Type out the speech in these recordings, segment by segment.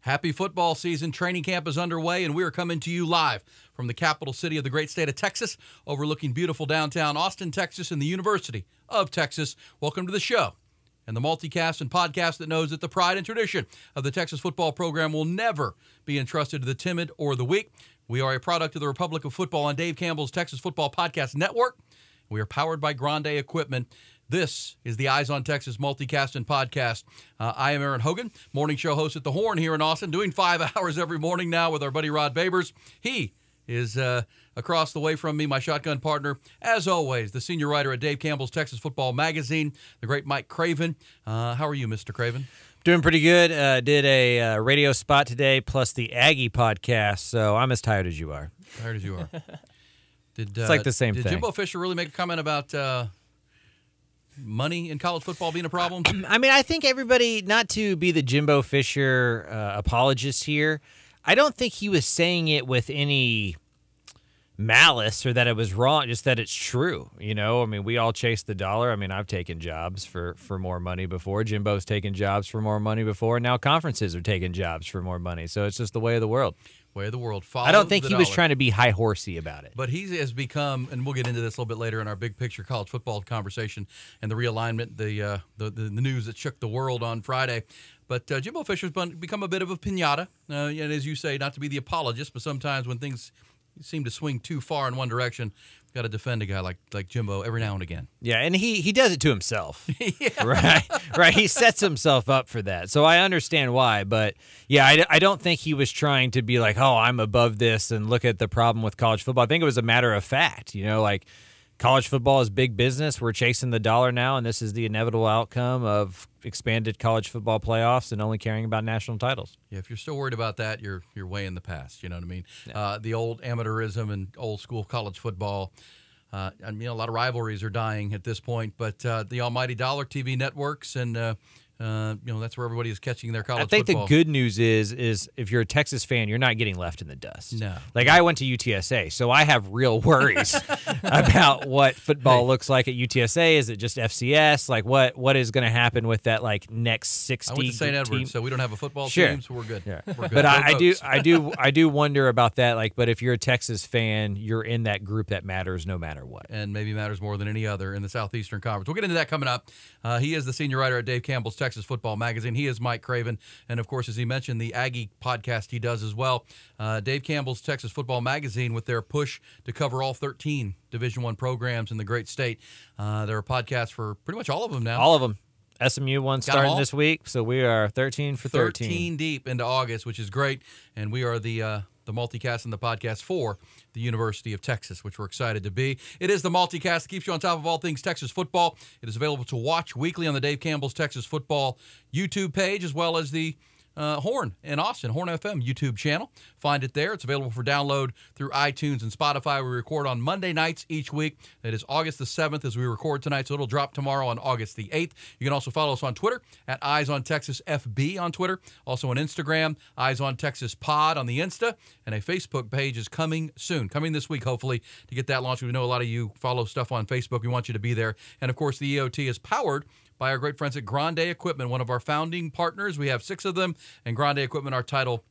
Happy football season. Training camp is underway, and we are coming to you live from the capital city of the great state of Texas, overlooking beautiful downtown Austin, Texas, and the University of Texas. Welcome to the show and the multicast and podcast that knows that the pride and tradition of the Texas football program will never be entrusted to the timid or the weak. We are a product of the Republic of Football and Dave Campbell's Texas Football Podcast Network. We are powered by Grande Equipment. This is the Eyes on Texas multicast and podcast. I am Aaron Hogan, morning show host at the Horn here in Austin, doing 5 hours every morning now with our buddy Rod Babers. He is across the way from me, my shotgun partner, as always, the senior writer at Dave Campbell's Texas Football Magazine, the great Mike Craven. How are you, Mr. Craven? Doing pretty good. Did a radio spot today plus the Aggie podcast, so I'm as tired as you are. Tired as you are. It's like the same thing. Did Jimbo Fisher really make a comment about money in college football being a problem? I mean, I think everybody, not to be the Jimbo Fisher apologist here, I don't think he was saying it with any malice or that it was wrong, just that it's true. You know, I mean, we all chase the dollar. I mean, I've taken jobs for more money before. Jimbo's taken jobs for more money before. And now conferences are taking jobs for more money. So it's just the way of the world. Way of the world. I don't think he was trying to be high horsey about it. But he has become, and we'll get into this a little bit later in our big picture college football conversation and the realignment, the news that shook the world on Friday. But Jimbo Fisher's become a bit of a piñata. And as you say, not to be the apologist, but sometimes when things seem to swing too far in one direction, you've got to defend a guy like Jimbo every now and again. Yeah, and he does it to himself. Yeah. Right. He sets himself up for that. So I understand why. But, yeah, I don't think he was trying to be like, oh, I'm above this and look at the problem with college football. I think it was a matter of fact. You know, like college football is big business. We're chasing the dollar now, and this is the inevitable outcome of expanded college football playoffs and only caring about national titles. Yeah, if you're still worried about that, you're way in the past. You know what I mean? Yeah. The old amateurism and old school college football. I mean, a lot of rivalries are dying at this point, but the almighty dollar TV networks and that's where everybody is catching their college football. I think the good news is if you're a Texas fan, you're not getting left in the dust. No. Like I went to UTSA, so I have real worries about what football looks like at UTSA. Is it just FCS? Like what is going to happen with that like next 60 I went to St. Edwards, team? so we don't have a football Sure. team, so we're good. Yeah. We're good. But No I do wonder about that. Like, but if you're a Texas fan, you're in that group that matters no matter what. And maybe matters more than any other in the Southeastern Conference. We'll get into that coming up. He is the senior writer at Dave Campbell's Texas Football Magazine. He is Mike Craven. And, of course, as he mentioned, the Aggie podcast he does as well. Dave Campbell's Texas Football Magazine, with their push to cover all 13 Division I programs in the great state. There are podcasts for pretty much all of them now. All of them. SMU one starting this week, so we are 13 for 13. 13 deep into August, which is great. And we are the multicast and the podcast for the University of Texas, which we're excited to be. It is the multicast that keeps you on top of all things Texas football. It is available to watch weekly on the Dave Campbell's Texas Football YouTube page, as well as the Horn in Austin, Horn FM YouTube channel. Find it there. It's available for download through iTunes and Spotify. We record on Monday nights each week. It is August the 7th as we record tonight, so it'll drop tomorrow on August the 8th. You can also follow us on Twitter at Eyes on Texas FB on Twitter. Also on Instagram, Eyes on Texas Pod on the Insta. And a Facebook page is coming soon, coming this week, hopefully, to get that launched. We know a lot of you follow stuff on Facebook. We want you to be there. And, of course, the EOT is powered by our great friends at Grande Equipment, one of our founding partners. We have 6 of them, and Grande Equipment, our title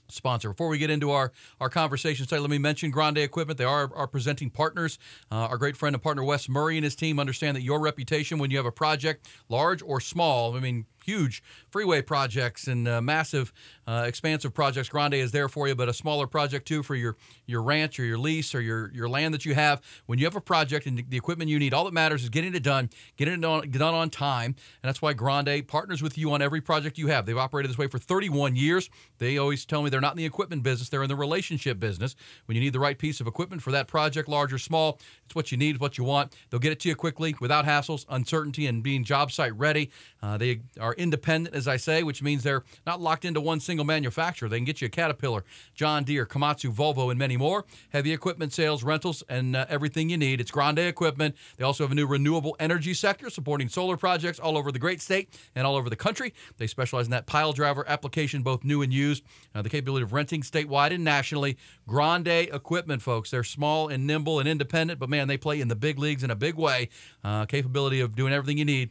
sponsor. Before we get into our conversation today, let me mention Grande Equipment. They are our presenting partners. Our great friend and partner, Wes Murray, and his team understand that your reputation when you have a project, large or small, I mean, huge freeway projects and massive, expansive projects, Grande is there for you, but a smaller project, too, for your ranch or your lease or your land that you have. When you have a project and the equipment you need, all that matters is getting it done, getting it done on time, and that's why Grande partners with you on every project you have. They've operated this way for 31 years. They always tell me they're not in the equipment business. They're in the relationship business. When you need the right piece of equipment for that project, large or small, it's what you need, what you want. They'll get it to you quickly without hassles, uncertainty, and being job site ready. They are independent, as I say, which means they're not locked into one single manufacturer. They can get you a Caterpillar, John Deere, Komatsu, Volvo, and many more. Heavy equipment sales, rentals, and everything you need. It's Grande Equipment. They also have a new renewable energy sector supporting solar projects all over the great state and all over the country. They specialize in that pile driver application, both new and used. The capability of renting statewide and nationally. Grande Equipment, folks. They're small and nimble and independent, but, man, they play in the big leagues in a big way. Capability of doing everything you need.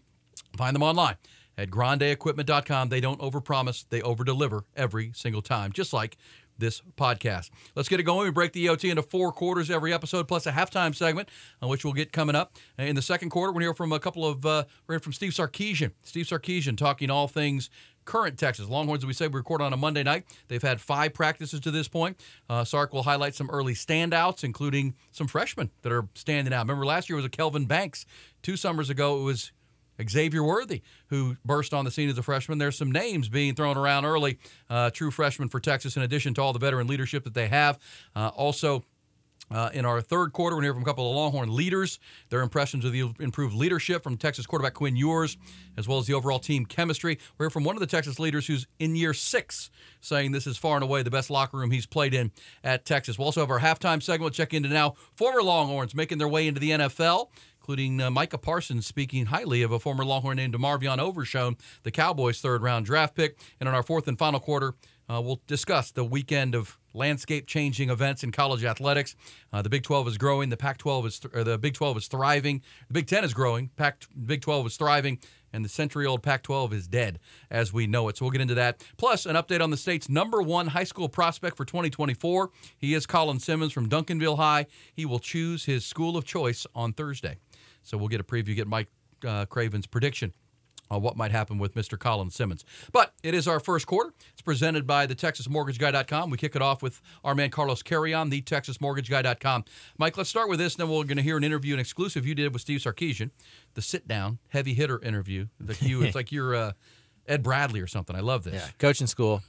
Find them online at grandeequipment.com. They don't overpromise, they overdeliver every single time, just like this podcast. Let's get it going. We break the EOT into 4 quarters every episode, plus a halftime segment, which we'll get coming up. In the second quarter, we're going to hear from a couple of, we're hearing from Steve Sarkisian. Steve Sarkisian talking all things current Texas. Longhorns, as we said, we record on a Monday night. They've had 5 practices to this point. Sark will highlight some early standouts, including some freshmen that are standing out. Remember, last year was a Kelvin Banks. 2 summers ago, it was Xavier Worthy, who burst on the scene as a freshman. There's some names being thrown around early, true freshmen for Texas, in addition to all the veteran leadership that they have. In our third quarter, we're going to hear from a couple of Longhorn leaders, their impressions of the improved leadership from Texas quarterback Quinn Ewers, as well as the overall team chemistry. We're hearing from one of the Texas leaders who's in year 6, saying this is far and away the best locker room he's played in at Texas. We'll also have our halftime segment. We'll check into now former Longhorns making their way into the NFL, including Micah Parsons speaking highly of a former Longhorn named DeMarvion Overshown, the Cowboys' third-round draft pick. And in our fourth and final quarter, we'll discuss the weekend of landscape-changing events in college athletics. The Big 12 is growing. The Pac-12 is, the Big 12 is thriving. The Big 10 is growing. Big 12 is thriving, and the century-old Pac-12 is dead as we know it. So we'll get into that. Plus, an update on the state's #1 high school prospect for 2024. He is Colin Simmons from Duncanville High. He will choose his school of choice on Thursday. So we'll get a preview, get Mike Craven's prediction on what might happen with Mr. Colin Simmons. But it is our first quarter. It's presented by the TexasMortgageGuy.com. We kick it off with our man Carlos Carrion, the TexasMortgageGuy.com. Mike, let's start with this, and then we're going to hear an interview, an exclusive you did with Steve Sarkisian, the sit-down, heavy-hitter interview. It's like you're Ed Bradley or something. I love this. Yeah, coaching school.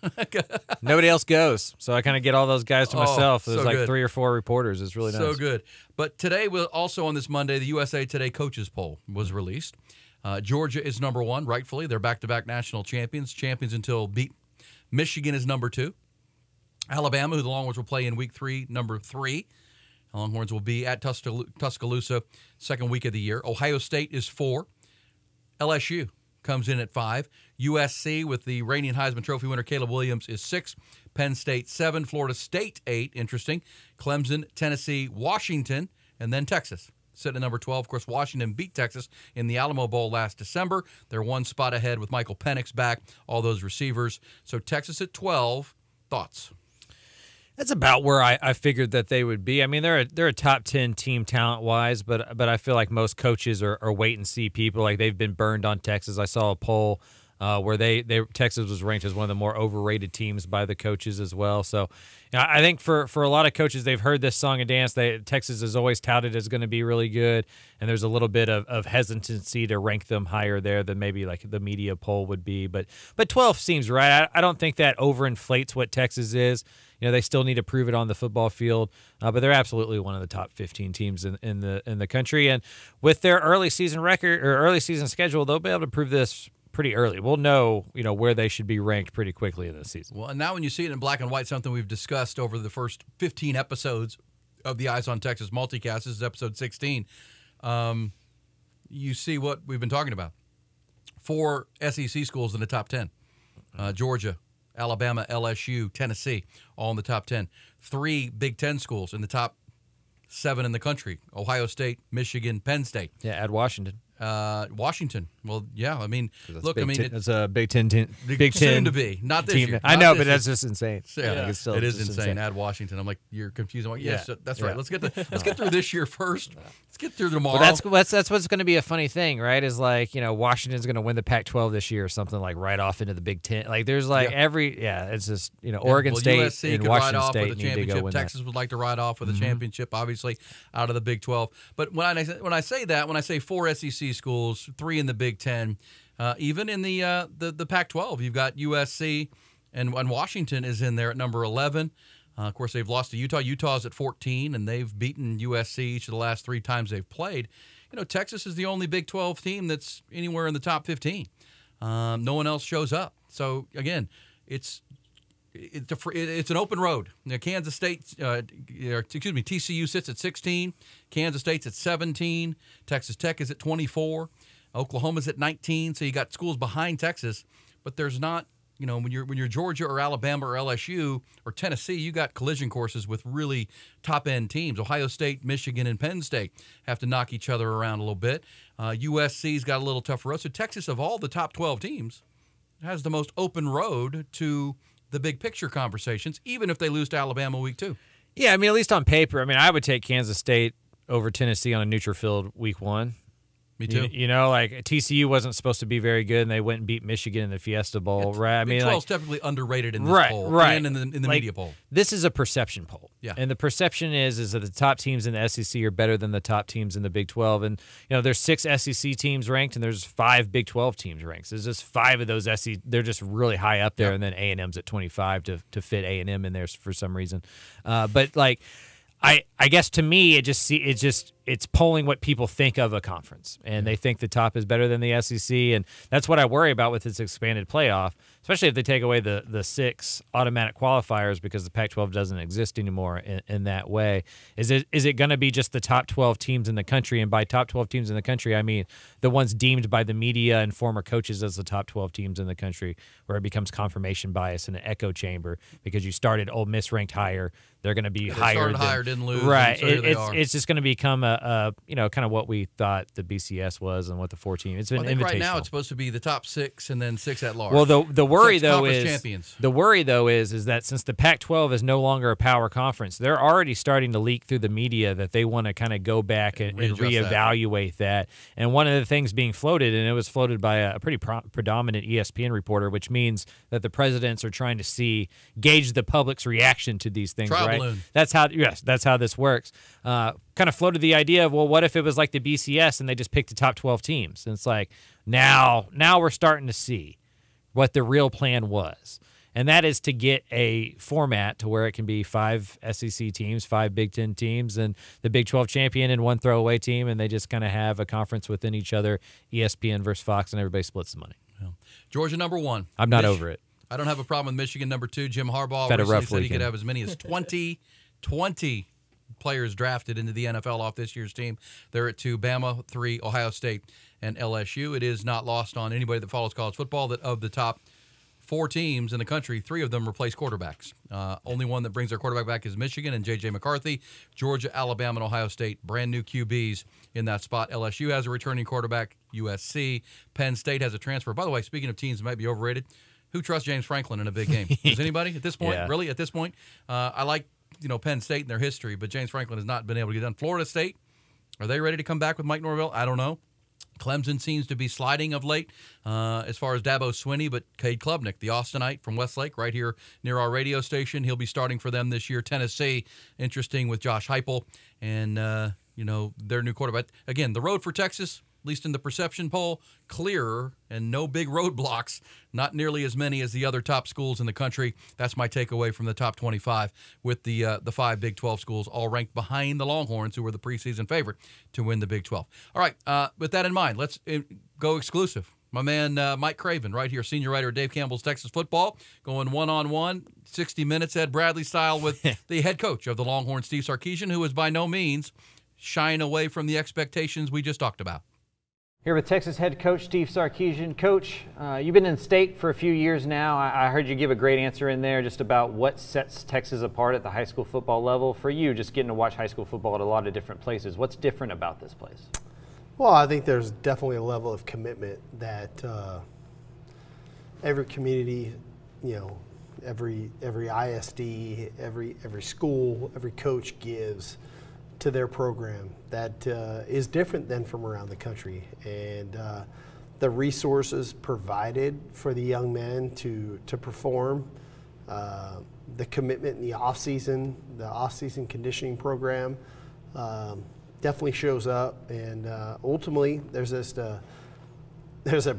Nobody else goes, so I kind of get all those guys to myself. There's like good. 3 or 4 reporters. It's really nice. So good. But today, also on this Monday, the USA Today coaches poll was released. Georgia is #1, rightfully. They're back-to-back national champions until beat. Michigan is #2. Alabama, who the Longhorns will play in Week 3, #3. The Longhorns will be at Tuscaloosa second week of the year. Ohio State is 4. LSU comes in at 5. USC, with the reigning Heisman Trophy winner Caleb Williams, is 6. Penn State 7. Florida State 8. Interesting. Clemson, Tennessee, Washington, and then Texas sitting at #12. Of course, Washington beat Texas in the Alamo Bowl last December. They're 1 spot ahead with Michael Penix back, all those receivers. So Texas at 12. Thoughts? That's about where I figured that they would be. I mean, they're a top 10 team talent-wise, but I feel like most coaches are wait-and-see people. Like, they've been burned on Texas. I saw a poll where Texas was ranked as one of the more overrated teams by the coaches as well. So, I think for a lot of coaches, they've heard this song and dance. Texas is always touted as going to be really good, and there's a little bit of hesitancy to rank them higher there than maybe like the media poll would be. But 12 seems right. I don't think that overinflates what Texas is. They still need to prove it on the football field, but they're absolutely one of the top 15 teams in the country. And with their early season record or early season schedule, they'll be able to prove this pretty early. We'll know, where they should be ranked pretty quickly in this season. Well, and now when you see it in black and white, something we've discussed over the first 15 episodes of the Eyes on Texas multicast, this is episode 16, you see what we've been talking about. 4 SEC schools in the top 10. Georgia, Alabama, LSU, Tennessee, all in the top 10. 3 Big Ten schools in the top 7 in the country. Ohio State, Michigan, Penn State. Yeah, add Washington. Washington. Well, yeah. I mean, look. It's a Big Ten. Soon to be, not this team. year. I know, but that's just insane. Yeah, it is insane. Add Washington. I'm like, you're confused. I'm like, yes, that's right. Let's get through this year first. Let's get through tomorrow. Well, that's what's going to be a funny thing, right? Is like, Washington's going to win the Pac-12 this year or something, like right off into the Big Ten. Like there's like it's just Oregon State USC and could Washington ride off State with a need to go championship. win Texas would like to ride off with a championship, obviously out of the Big 12. But when I say 4 SEC schools, 3 in the Big Ten, even in the Pac-12, you've got USC and Washington is in there at number 11. Of course, they've lost to Utah. Utah's at 14, and they've beaten USC each of the last 3 times they've played. Texas is the only Big 12 team that's anywhere in the top 15. No one else shows up. So again, it's an open road. Kansas State, TCU sits at 16. Kansas State's at 17. Texas Tech is at 24. Oklahoma's at 19. So you got schools behind Texas, but there's not when you're Georgia or Alabama or LSU or Tennessee, you got collision courses with really top-end teams. Ohio State, Michigan, and Penn State have to knock each other around a little bit. USC's got a little tougher road. So Texas, of all the top 12 teams, has the most open road to the big picture conversations, even if they lose to Alabama week 2. Yeah, I mean, at least on paper. I mean, I would take Kansas State over Tennessee on a neutral field week 1. Me too. Like TCU wasn't supposed to be very good, and they went and beat Michigan in the Fiesta Bowl, right? I mean, Big 12's typically underrated in this poll, and in the media poll. This is a perception poll, yeah. And the perception is that the top teams in the SEC are better than the top teams in the Big 12, and there's 6 SEC teams ranked, and there's 5 Big 12 teams ranked. There's just 5 of those SEC. They're just really high up there, and then A&M's at 25 to fit A&M in there for some reason, but like. I guess to me it's polling what people think of a conference, and they think the top is better than the SEC, and that's what I worry about with this expanded playoff, especially if they take away the 6 automatic qualifiers because the Pac-12 doesn't exist anymore in that way. Is it going to be just the top 12 teams in the country? And by top 12 teams in the country, I mean the ones deemed by the media and former coaches as the top 12 teams in the country, where it becomes confirment bias and an echo chamber because you started Ole Miss ranked higher. They're going to be higher. Didn't lose. Right. So it's just going to become a kind of what we thought the BCS was and what the 4 team. It's been invitational. Right now it's supposed to be the top 6 and then 6 at large. Well, the worry though is champions. The worry though is that since the Pac-12 is no longer a power conference, they're already starting to leak through the media that they want to kind of go back and reevaluate that. And one of the things being floated, and it was floated by a pretty predominant ESPN reporter, which means that the presidents are trying to gauge the public's reaction to these things. Trial right? balloon. That's how this works. Kind of floated the idea of, well, what if it was like the BCS and they just picked the top 12 teams? And it's like, now we're starting to see what the real plan was. And that is to get a format to where it can be 5 SEC teams, 5 Big Ten teams, and the Big 12 champion and 1 throwaway team, and they just kind of have a conference within each other, ESPN versus Fox, and everybody splits the money. Yeah. Georgia number 1. I'm not over it. I don't have a problem with Michigan number 2. Jim Harbaugh recently said he could have as many as 20 players drafted into the NFL off this year's team. They're at 2, Bama 3, Ohio State, and LSU. It is not lost on anybody that follows college football that of the top 4 teams in the country, 3 of them replace quarterbacks. Only one that brings their quarterback back is Michigan and J.J. McCarthy. Georgia, Alabama, and Ohio State, brand new QBs in that spot. LSU has a returning quarterback, USC. Penn State has a transfer. By the way, speaking of teams that might be overrated, who trusts James Franklin in a big game? Does anybody at this point? Yeah. Really, at this point? I like Penn State and their history, but James Franklin has not been able to get done. Florida State, are they ready to come back with Mike Norvell? I don't know. Clemson seems to be sliding of late as far as Dabo Swinney, but Cade Klubnik, the Austinite from Westlake, right here near our radio station, he'll be starting for them this year. Tennessee, interesting with Josh Heupel and, their new quarterback. Again, the road for Texas, at least in the perception poll, clearer and no big roadblocks, not nearly as many as the other top schools in the country. That's my takeaway from the top 25 with the 5 Big 12 schools all ranked behind the Longhorns, who were the preseason favorite to win the Big 12. All right, with that in mind, let's go exclusive. My man Mike Craven right here, senior writer of Dave Campbell's Texas Football, going one-on-one, 60 minutes Ed Bradley style with the head coach of the Longhorn, Steve Sarkisian, who is by no means shying away from the expectations we just talked about. Here with Texas head coach Steve Sarkisian. Coach, you've been in state for a few years now. I heard you give a great answer in there just about what sets Texas apart at the high school football level. For you, just getting to watch high school football at a lot of different places, what's different about this place? Well, I think there's definitely a level of commitment that every community, every ISD, every school, every coach gives to their program that is different than from around the country. And the resources provided for the young men to perform, the commitment in the off-season conditioning program definitely shows up. And ultimately, there's a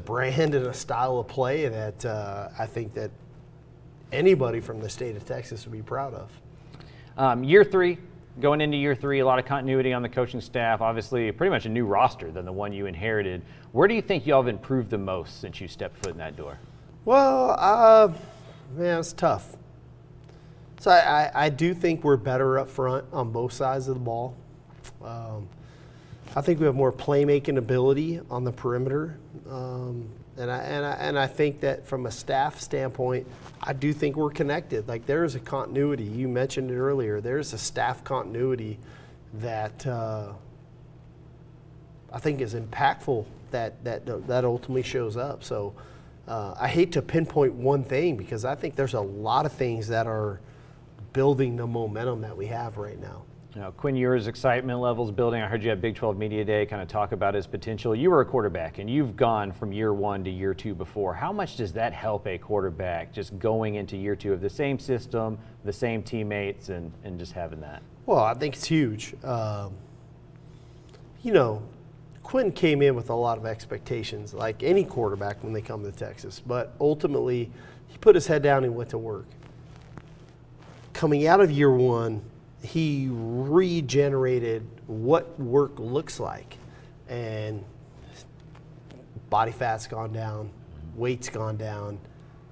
brand and a style of play that I think that anybody from the state of Texas would be proud of. Year 3. Going into year 3, a lot of continuity on the coaching staff, obviously pretty much a new roster than the one you inherited. Where do you think y'all have improved the most since you stepped foot in that door? Well, it's tough. So I do think we're better up front on both sides of the ball. I think we have more playmaking ability on the perimeter And I think that from a staff standpoint, I do think we're connected. Like, there is a continuity. You mentioned it earlier. There's a staff continuity that I think is impactful that ultimately shows up. So I hate to pinpoint one thing, because I think there's a lot of things that are building the momentum that we have right now. Now, Quinn Ewers' excitement levels building. I heard you at Big 12 Media Day kind of talk about his potential. You were a quarterback, and you've gone from year 1 to year 2 before. How much does that help a quarterback just going into year 2 of the same system, the same teammates, and just having that? Well, I think it's huge. You know, Quinn came in with a lot of expectations, like any quarterback when they come to Texas. But ultimately, he put his head down and went to work. Coming out of year 1, he regenerated what work looks like, and body fat's gone down, weight's gone down,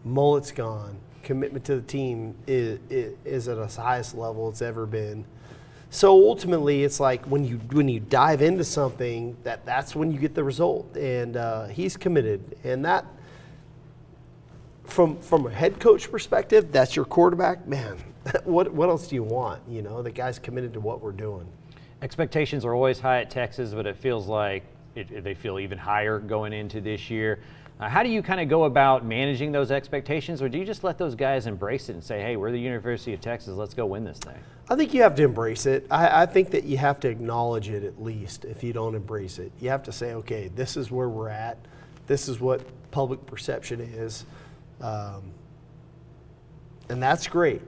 mullet's gone, commitment to the team is at its highest level it's ever been. So ultimately, it's like when you dive into something, that's when you get the result, and he's committed, and that from a head coach perspective, that's your quarterback, man. What else do you want? You know, the guy's committed to what we're doing. Expectations are always high at Texas, but it feels like they feel even higher going into this year. How do you kind of go about managing those expectations, or do you just let those guys embrace it and say, hey, we're the University of Texas, let's go win this thing? I think you have to embrace it. I think that you have to acknowledge it at least if you don't embrace it. You have to say, okay, this is where we're at. This is what public perception is. And that's great.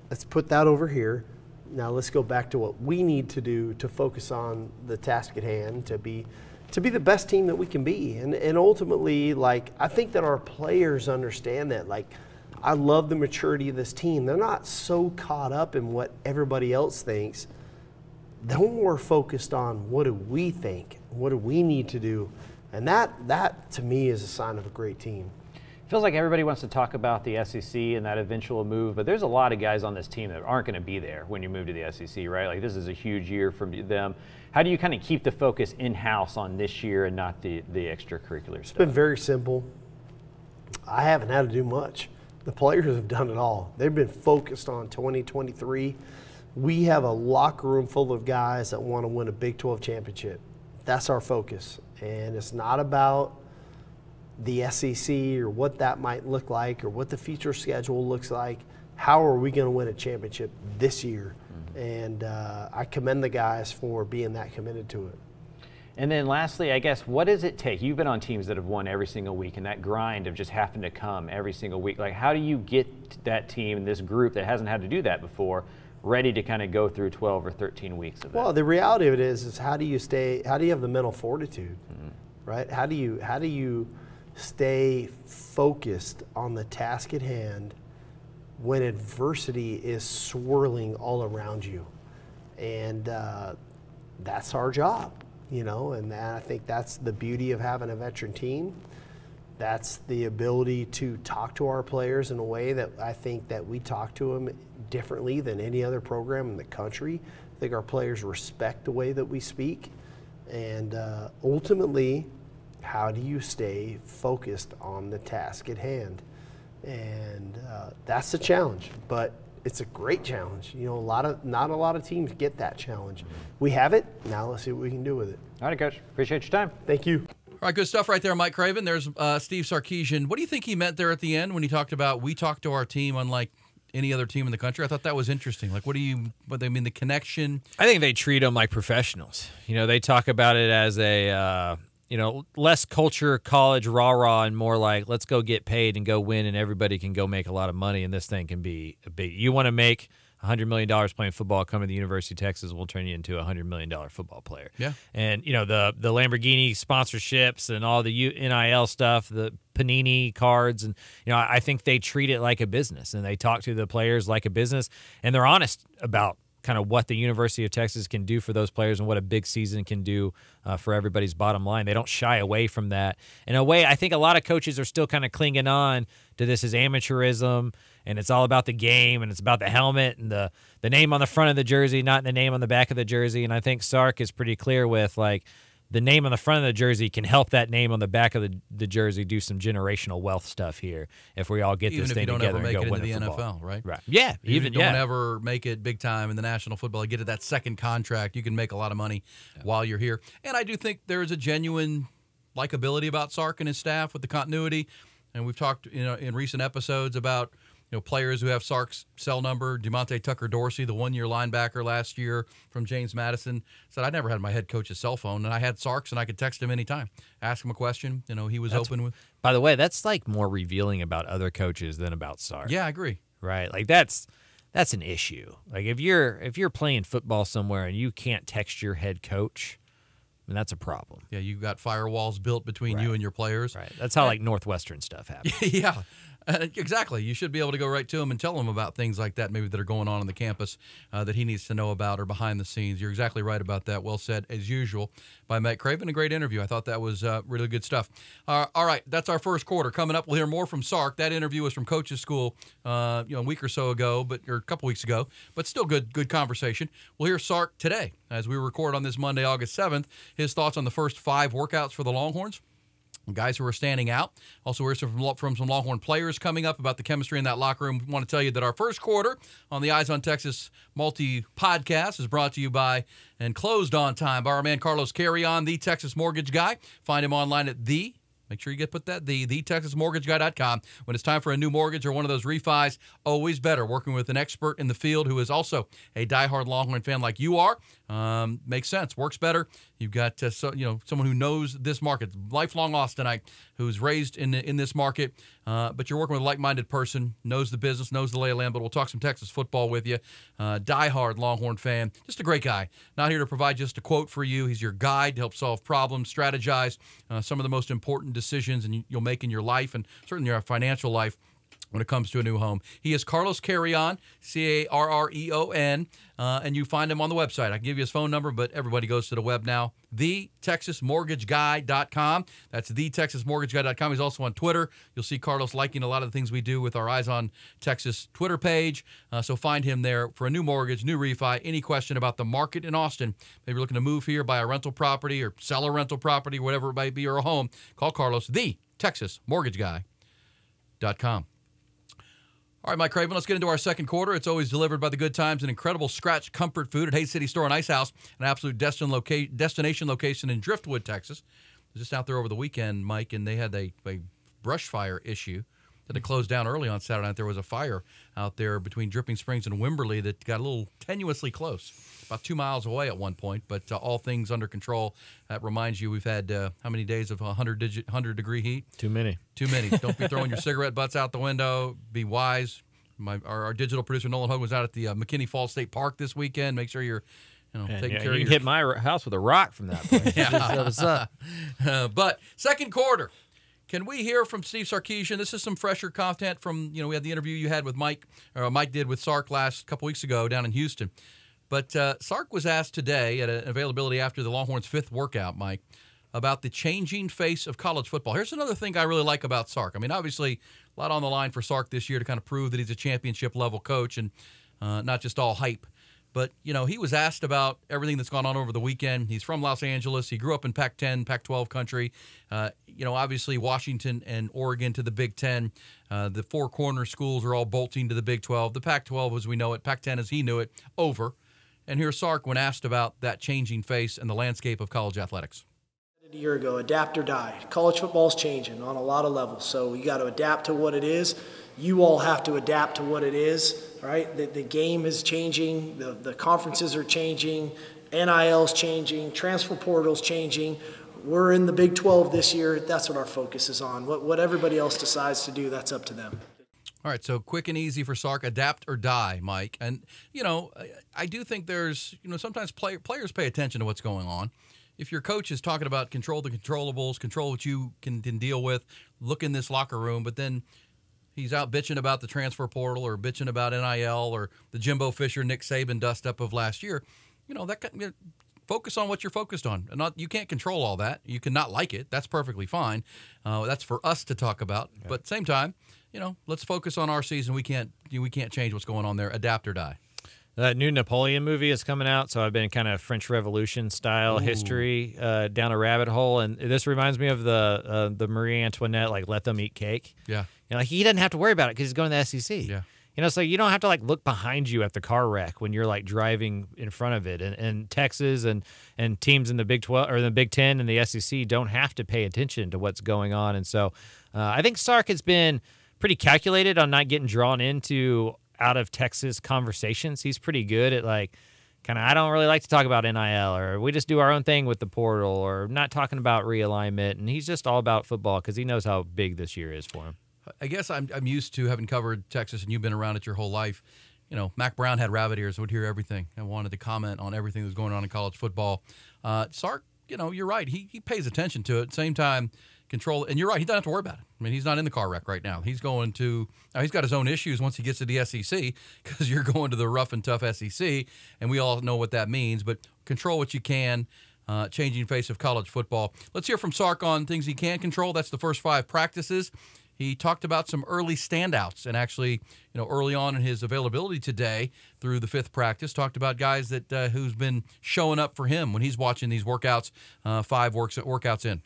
Let's put that over here. Now let's go back to what we need to do to focus on the task at hand, to be the best team that we can be. And ultimately, like, I think that our players understand that. Like, I love the maturity of this team. They're not so caught up in what everybody else thinks. They're more focused on what do we think, what do we need to do. And that to me is a sign of a great team. Feels like everybody wants to talk about the SEC and that eventual move, but there's a lot of guys on this team that aren't going to be there when you move to the SEC, right? Like, this is a huge year for them. How do you kind of keep the focus in-house on this year and not the extracurricular stuff? It's been very simple. I haven't had to do much. The players have done it all. They've been focused on 2023. We have a locker room full of guys that want to win a Big 12 championship. That's our focus. And it's not about the SEC or what that might look like or what the future schedule looks like. How are we going to win a championship this year? Mm-hmm. And I commend the guys for being that committed to it. And then lastly, I guess, what does it take? You've been on teams that have won every single week, and that grind of just having to come every single week. Like, how do you get that team, this group that hasn't had to do that before, ready to kind of go through 12 or 13 weeks of that? Well, the reality of it is how do you have the mental fortitude, mm-hmm. right? How do you stay focused on the task at hand when adversity is swirling all around you? And that's our job, you know, and I think that's the beauty of having a veteran team. That's the ability to talk to our players in a way that I think that we talk to them differently than any other program in the country. I think our players respect the way that we speak. And ultimately, how do you stay focused on the task at hand? And that's the challenge, but it's a great challenge. You know, not a lot of teams get that challenge. We have it. Now let's see what we can do with it. All right, Coach. Appreciate your time. Thank you. All right, good stuff right there, Mike Craven. There's Steve Sarkisian. What do you think he meant there at the end when he talked about we talk to our team unlike any other team in the country? I thought that was interesting. Like, what they mean, the connection? I think they treat them like professionals. You know, they talk about it as a less culture, college, rah-rah, and more like, let's go get paid and go win, and everybody can go make a lot of money, and this thing can be a big. You want to make $100 million playing football, come to the University of Texas, we'll turn you into a $100 million football player. Yeah. And, you know, the Lamborghini sponsorships and all the NIL stuff, the Panini cards, and, you know, I think they treat it like a business, and they talk to the players like a business, and they're honest about kind of what the University of Texas can do for those players and what a big season can do for everybody's bottom line. They don't shy away from that. In a way, I think a lot of coaches are still kind of clinging on to this as amateurism, and it's all about the game, and it's about the helmet and the name on the front of the jersey, not the name on the back of the jersey. And I think Sark is pretty clear with, like, the name on the front of the jersey can help that name on the back of the jersey do some generational wealth stuff here if we all get even this if thing you don't together ever make and it go into win the a NFL, football. right? Yeah, Even if you yeah. don't ever make it big time in the National Football, get to that second contract, you can make a lot of money while you're here. And I do think there is a genuine likability about Sark and his staff with the continuity. And we've talked, in recent episodes about players who have Sark's cell number. DeMonte Tucker Dorsey, the one-year linebacker last year from James Madison, said, I never had my head coach's cell phone, and I had Sark's, and I could text him anytime. Ask him a question. He was open with. By the way, that's like more revealing about other coaches than about Sark. Yeah, I agree. Right? Like that's an issue. Like if you're playing football somewhere and you can't text your head coach, I mean, that's a problem. Yeah, you've got firewalls built between you and your players. Right. That's how like Northwestern stuff happens. Yeah. Exactly. You should be able to go right to him and tell him about things like that, maybe that are going on the campus that he needs to know about or behind the scenes. You're exactly right about that. Well said, as usual, by Mike Craven. A great interview. I thought that was really good stuff. All right, that's our first quarter. Coming up, we'll hear more from Sark. That interview was from Coach's School, a week or so ago, or a couple weeks ago, but still good conversation. We'll hear Sark today as we record on this Monday, August 7th. His thoughts on the first 5 workouts for the Longhorns. Guys who are standing out. Also, we're from some Longhorn players coming up about the chemistry in that locker room. We want to tell you that our first quarter on the Eyes on Texas multi-podcast is brought to you by and closed on time by our man Carlos Carrion, the Texas Mortgage Guy. Find him online at make sure you put that, thetexasmortgageguy.com. When it's time for a new mortgage or one of those refis, always better working with an expert in the field who is also a diehard Longhorn fan like you are. Makes sense. Works better. You've got someone who knows this market, lifelong Austinite, who's raised in this market, but you're working with a like-minded person, knows the business, knows the lay of land, but we'll talk some Texas football with you. Diehard Longhorn fan. Just a great guy. Not here to provide just a quote for you. He's your guide to help solve problems, strategize some of the most important decisions you'll make in your life and certainly your financial life when it comes to a new home. He is Carlos Carrion, Carreon, and you find him on the website. I can give you his phone number, but everybody goes to the web now, thetexasmortgageguy.com. That's thetexasmortgageguy.com. He's also on Twitter. You'll see Carlos liking a lot of the things we do with our Eyes on Texas Twitter page, so find him there for a new mortgage, new refi, any question about the market in Austin. Maybe you're looking to move here, buy a rental property or sell a rental property, whatever it might be, or a home. Call Carlos, thetexasmortgageguy.com. All right, Mike Craven, let's get into our second quarter. It's always delivered by the Good Times, an incredible scratch comfort food at Hayes City Store and Ice House, an absolute destination location in Driftwood, Texas. I was just out there over the weekend, Mike, and they had a brush fire issue that had closed down early on Saturday night. There was a fire out there between Dripping Springs and Wimberley that got a little tenuously close, about 2 miles away at one point, but all things under control. That reminds you, we've had how many days of 100-degree heat? Too many. Don't be throwing your cigarette butts out the window. Be wise. Our digital producer, Nolan Hogan, was out at the McKinney Falls State Park this weekend. Make sure you're taking care of your... You can hit my house with a rock from that place. Yeah. What's up? But second quarter, can we hear from Steve Sarkisian? This is some fresher content from, we had the interview you had with Mike did with Sark last couple weeks ago down in Houston. But Sark was asked today at an availability after the Longhorns' 5th workout, Mike, about the changing face of college football. Here's another thing I really like about Sark. I mean, obviously, a lot on the line for Sark this year to kind of prove that he's a championship-level coach and not just all hype. But, he was asked about everything that's gone on over the weekend. He's from Los Angeles. He grew up in Pac-10, Pac-12 country. Obviously Washington and Oregon to the Big Ten. The 4 corner schools are all bolting to the Big 12. The Pac-12 as we know it, Pac-10 as he knew it, over. And here's Sark when asked about that changing face and the landscape of college athletics. A year ago, adapt or die. College football is changing on a lot of levels, so you got to adapt to what it is. You all have to adapt to what it is, right? The game is changing, the conferences are changing, NIL's changing, transfer portal's changing. We're in the Big 12 this year. That's what our focus is on. What everybody else decides to do, that's up to them. All right, so quick and easy for Sark, adapt or die, Mike. And, I do think there's, sometimes players pay attention to what's going on. If your coach is talking about control the controllables, control what you can deal with, look in this locker room, but then he's out bitching about the transfer portal or bitching about NIL or the Jimbo Fisher, Nick Saban dust-up of last year, focus on what you're focused on. You can't control all that. You can not like it. That's perfectly fine. That's for us to talk about. Yeah. But at the same time, let's focus on our season. We can't change what's going on there. Adapt or die. That new Napoleon movie is coming out, so I've been kind of French Revolution style history down a rabbit hole, and this reminds me of the Marie Antoinette, like, let them eat cake. Yeah. Like, he doesn't have to worry about it because he's going to the SEC. Yeah. So you don't have to, like, look behind you at the car wreck when you're, like, driving in front of it. And Texas and teams in the Big 12 or the Big 10 and the SEC don't have to pay attention to what's going on. And so I think Sark has been pretty calculated on not getting drawn into out of Texas conversations. He's pretty good at, like, kind of, I don't really like to talk about NIL, or we just do our own thing with the portal, or not talking about realignment. And he's just all about football because he knows how big this year is for him. I guess I'm used to having covered Texas, and you've been around it your whole life. Mac Brown had rabbit ears, would hear everything, and wanted to comment on everything that was going on in college football. Sark, you're right. He pays attention to it. At the same time, control, and you're right, he doesn't have to worry about it. I mean, he's not in the car wreck right now. He's going to he's got his own issues once he gets to the SEC, because you're going to the rough and tough SEC, and we all know what that means. But control what you can, changing face of college football. Let's hear from Sark on things he can control. That's the first 5 practices. He talked about some early standouts, and actually, early on in his availability today through the 5th practice, talked about guys that who's been showing up for him when he's watching these workouts, 5 workouts in.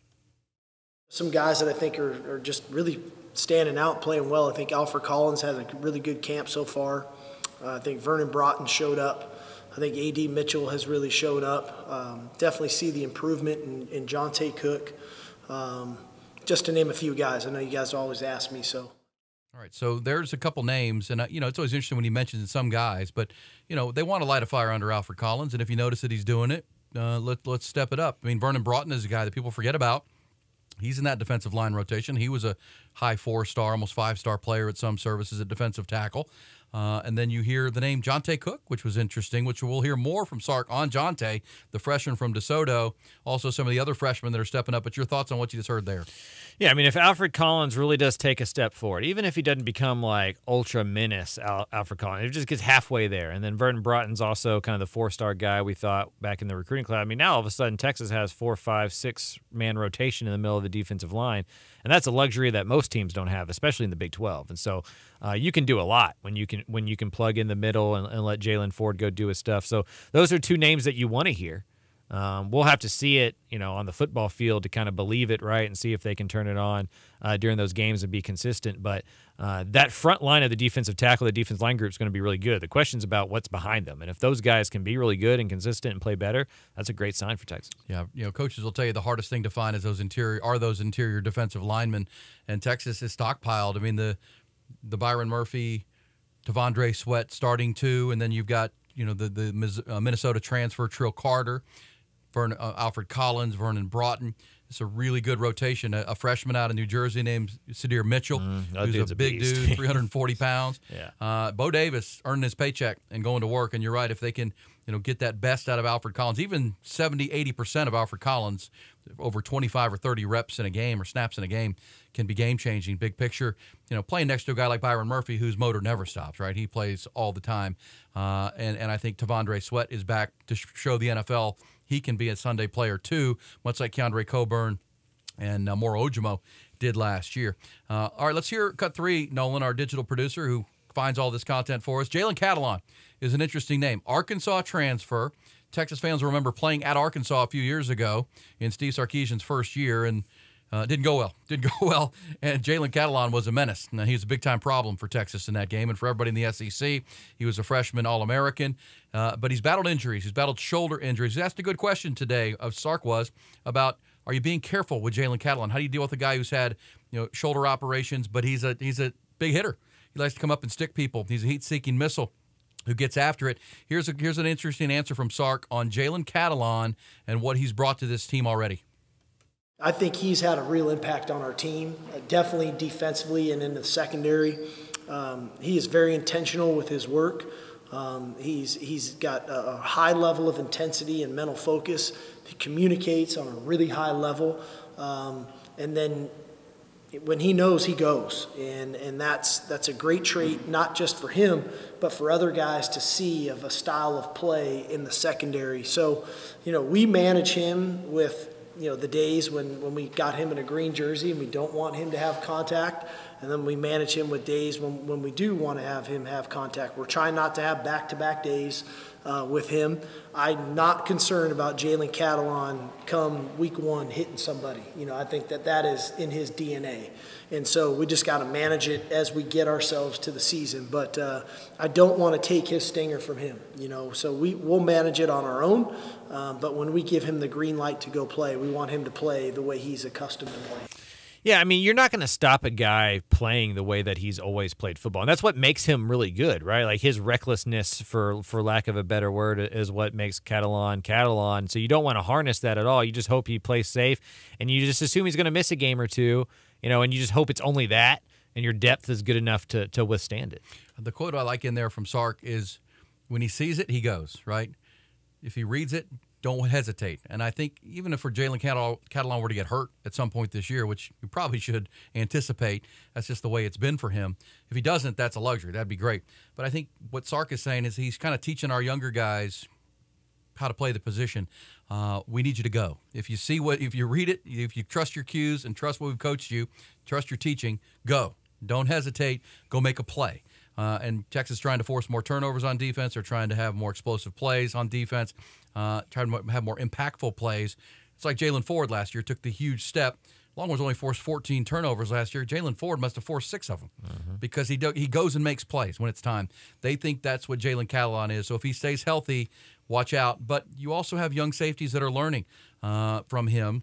Some guys that I think are just really standing out, playing well. I think Alfred Collins has a really good camp so far. I think Vernon Broughton showed up. I think A.D. Mitchell has really showed up. Definitely see the improvement in Jonte Cook. Just to name a few guys. I know you guys always ask me, so. All right, so there's a couple names, and it's always interesting when he mentions some guys, but they want to light a fire under Alfred Collins, and if you notice that he's doing it, let's step it up. I mean, Vernon Broughton is a guy that people forget about. He's in that defensive line rotation. He was a high 4-star, almost 5-star player at some services at defensive tackle. And then you hear the name Jonte Cook, which was interesting, which we'll hear more from Sark on Jonte, the freshman from DeSoto, also some of the other freshmen that are stepping up. But your thoughts on what you just heard there? Yeah, I mean, if Alfred Collins really does take a step forward, even if he doesn't become like ultra menace Alfred Collins, if he just gets halfway there. And then Vernon Broughton's also kind of the 4-star guy we thought back in the recruiting class. I mean, now all of a sudden Texas has 4, 5, 6-man rotation in the middle of the defensive line. And that's a luxury that most teams don't have, especially in the Big 12. And so you can do a lot when you can plug in the middle and let Jalen Ford go do his stuff. So those are 2 names that you want to hear. We'll have to see it, on the football field to kind of believe it, right, and see if they can turn it on during those games and be consistent. But that front line of the defensive tackle, the defensive line group is going to be really good. The question's about what's behind them. And if those guys can be really good and consistent and play better, that's a great sign for Texas. Yeah, coaches will tell you the hardest thing to find is those interior defensive linemen, and Texas is stockpiled. I mean, the Byron Murphy, Tavondre Sweat starting 2, and then you've got the Minnesota transfer Trill Carter, Alfred Collins, Vernon Broughton. It's a really good rotation. A freshman out of New Jersey named Sadir Mitchell, who's a big dude, 340 pounds. Yeah. Bo Davis earning his paycheck and going to work. And you're right, if they can get that best out of Alfred Collins, even 70, 80% of Alfred Collins, over 25 or 30 reps in a game or snaps in a game, can be game-changing. Big picture, playing next to a guy like Byron Murphy, whose motor never stops, right? He plays all the time. And I think Tavondre Sweat is back to show the NFL he can be a Sunday player too, much like Keandre Coburn and Moro Ojomo did last year. All right, let's hear cut 3, Nolan, our digital producer who finds all this content for us. Jalen Catalon is an interesting name. Arkansas transfer. Texas fans will remember playing at Arkansas a few years ago in Steve Sarkisian's first year, and didn't go well. And Jalen Catalon was a menace. Now, he was a big-time problem for Texas in that game and for everybody in the SEC. He was a freshman All-American, but he's battled injuries. He's battled shoulder injuries. He asked a good question today of Sark about, are you being careful with Jalen Catalon? How do you deal with a guy who's had shoulder operations, but he's a big hitter. He likes to come up and stick people. He's a heat-seeking missile who gets after it. Here's an interesting answer from Sark on Jalen Catalon and what he's brought to this team already. I think he's had a real impact on our team, definitely defensively and in the secondary. He is very intentional with his work. He's got a high level of intensity and mental focus. He communicates on a really high level. And then when he knows, he goes. And that's a great trait, not just for him, but for other guys to see of a style of play in the secondary. So, we manage him with the days when we got him in a green jersey and we don't want him to have contact. and then we manage him with days when we do want to have him have contact. We're trying not to have back-to-back days with him. I'm not concerned about Jalen Catalon come week 1 hitting somebody. I think that is in his DNA. And so we just got to manage it as we get ourselves to the season. But I don't want to take his stinger from him, So we'll manage it on our own. But when we give him the green light to go play, we want him to play the way he's accustomed to playing. Yeah, I mean, you're not going to stop a guy playing the way that he's always played football. And that's what makes him really good, right? Like his recklessness, for lack of a better word, is what makes Catalon. So you don't want to harness that at all. You just hope he plays safe, and you just assume he's going to miss a game or two, and you just hope it's only that, and your depth is good enough to withstand it. The quote I like in there from Sark is, when he sees it, he goes, right? If he reads it, don't hesitate. And I think even if for Jalen Catalon were to get hurt at some point this year, which you probably should anticipate, that's just the way it's been for him. If he doesn't, that's a luxury. That'd be great. But I think what Sark is saying is he's kind of teaching our younger guys how to play the position. We need you to go. If you read it, if you trust your cues and trust what we've coached you, trust your teaching, go. Don't hesitate. Go make a play. And Texas is trying to force more turnovers on defense. They're trying to have more explosive plays on defense, trying to have more impactful plays. It's like Jalen Ford last year took the huge step. Longhorns only forced 14 turnovers last year. Jalen Ford must have forced 6 of them because he goes and makes plays when it's time. They think that's what Jalen Catalon is. So if he stays healthy, watch out. But you also have young safeties that are learning from him.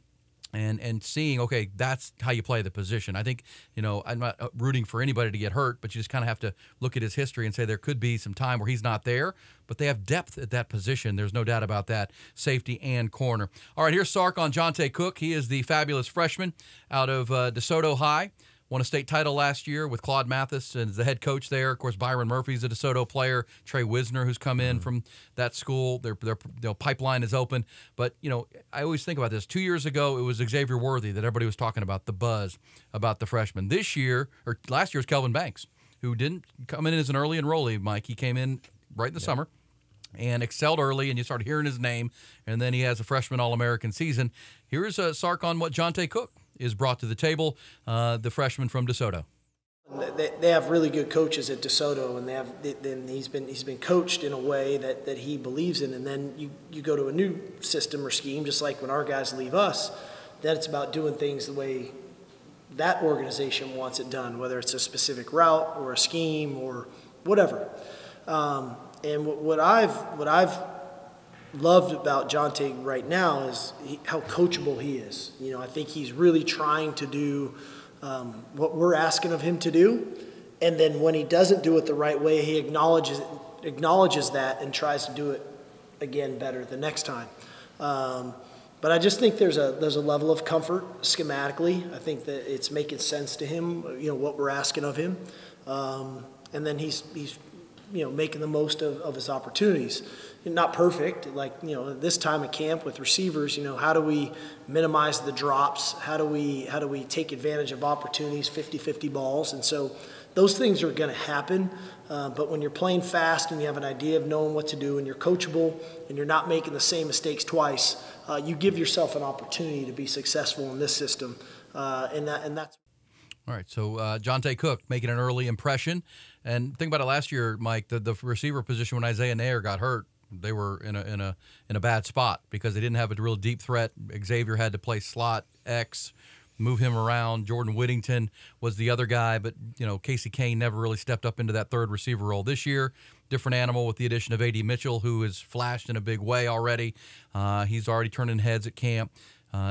And seeing, okay, that's how you play the position. I think, I'm not rooting for anybody to get hurt, but you just kind of have to look at his history and say there could be some time where he's not there, but they have depth at that position. There's no doubt about that, safety and corner. All right, here's Sark on Jonte Cook. He is the fabulous freshman out of DeSoto High. Won a state title last year with Claude Mathis as the head coach there. Of course, Byron Murphy's a DeSoto player. Trey Wisner, who's come in from that school. Their pipeline is open. But, I always think about this. 2 years ago, it was Xavier Worthy that everybody was talking about, the buzz about the freshman. Last year is Kelvin Banks, who didn't come in as an early enrollee, Mike. He came in right in the summer and excelled early, and you started hearing his name, and then he has a freshman All-American season. Here's Sark on what Jonte Cook is brought to the table, the freshman from DeSoto. They have really good coaches at DeSoto, and he's been coached in a way that he believes in. And then you go to a new system or scheme, just like when our guys leave us, then it's about doing things the way that organization wants it done, whether it's a specific route or a scheme or whatever. And what I've loved about Jonte right now is how coachable he is. I think he's really trying to do what we're asking of him to do, and then when he doesn't do it the right way, he acknowledges that and tries to do it again better the next time. But I just think there's a level of comfort schematically. I think that it's making sense to him, what we're asking of him, and then he's making the most of his opportunities. Not perfect, like, this time of camp with receivers, how do we minimize the drops? How do we take advantage of opportunities, 50-50 balls? And so those things are going to happen, but when you're playing fast and you have an idea of knowing what to do and you're coachable and you're not making the same mistakes twice, you give yourself an opportunity to be successful in this system, and that's. All right, so Jonte Cook making an early impression. And think about it last year, Mike, the receiver position when Isaiah Nair got hurt, they were in a bad spot because they didn't have a real deep threat. Xavier had to play slot X, move him around. Jordan Whittington was the other guy, but Casey Kane never really stepped up into that third receiver role. This year, different animal with the addition of A.D. Mitchell, who has flashed in a big way already. He's already turning heads at camp.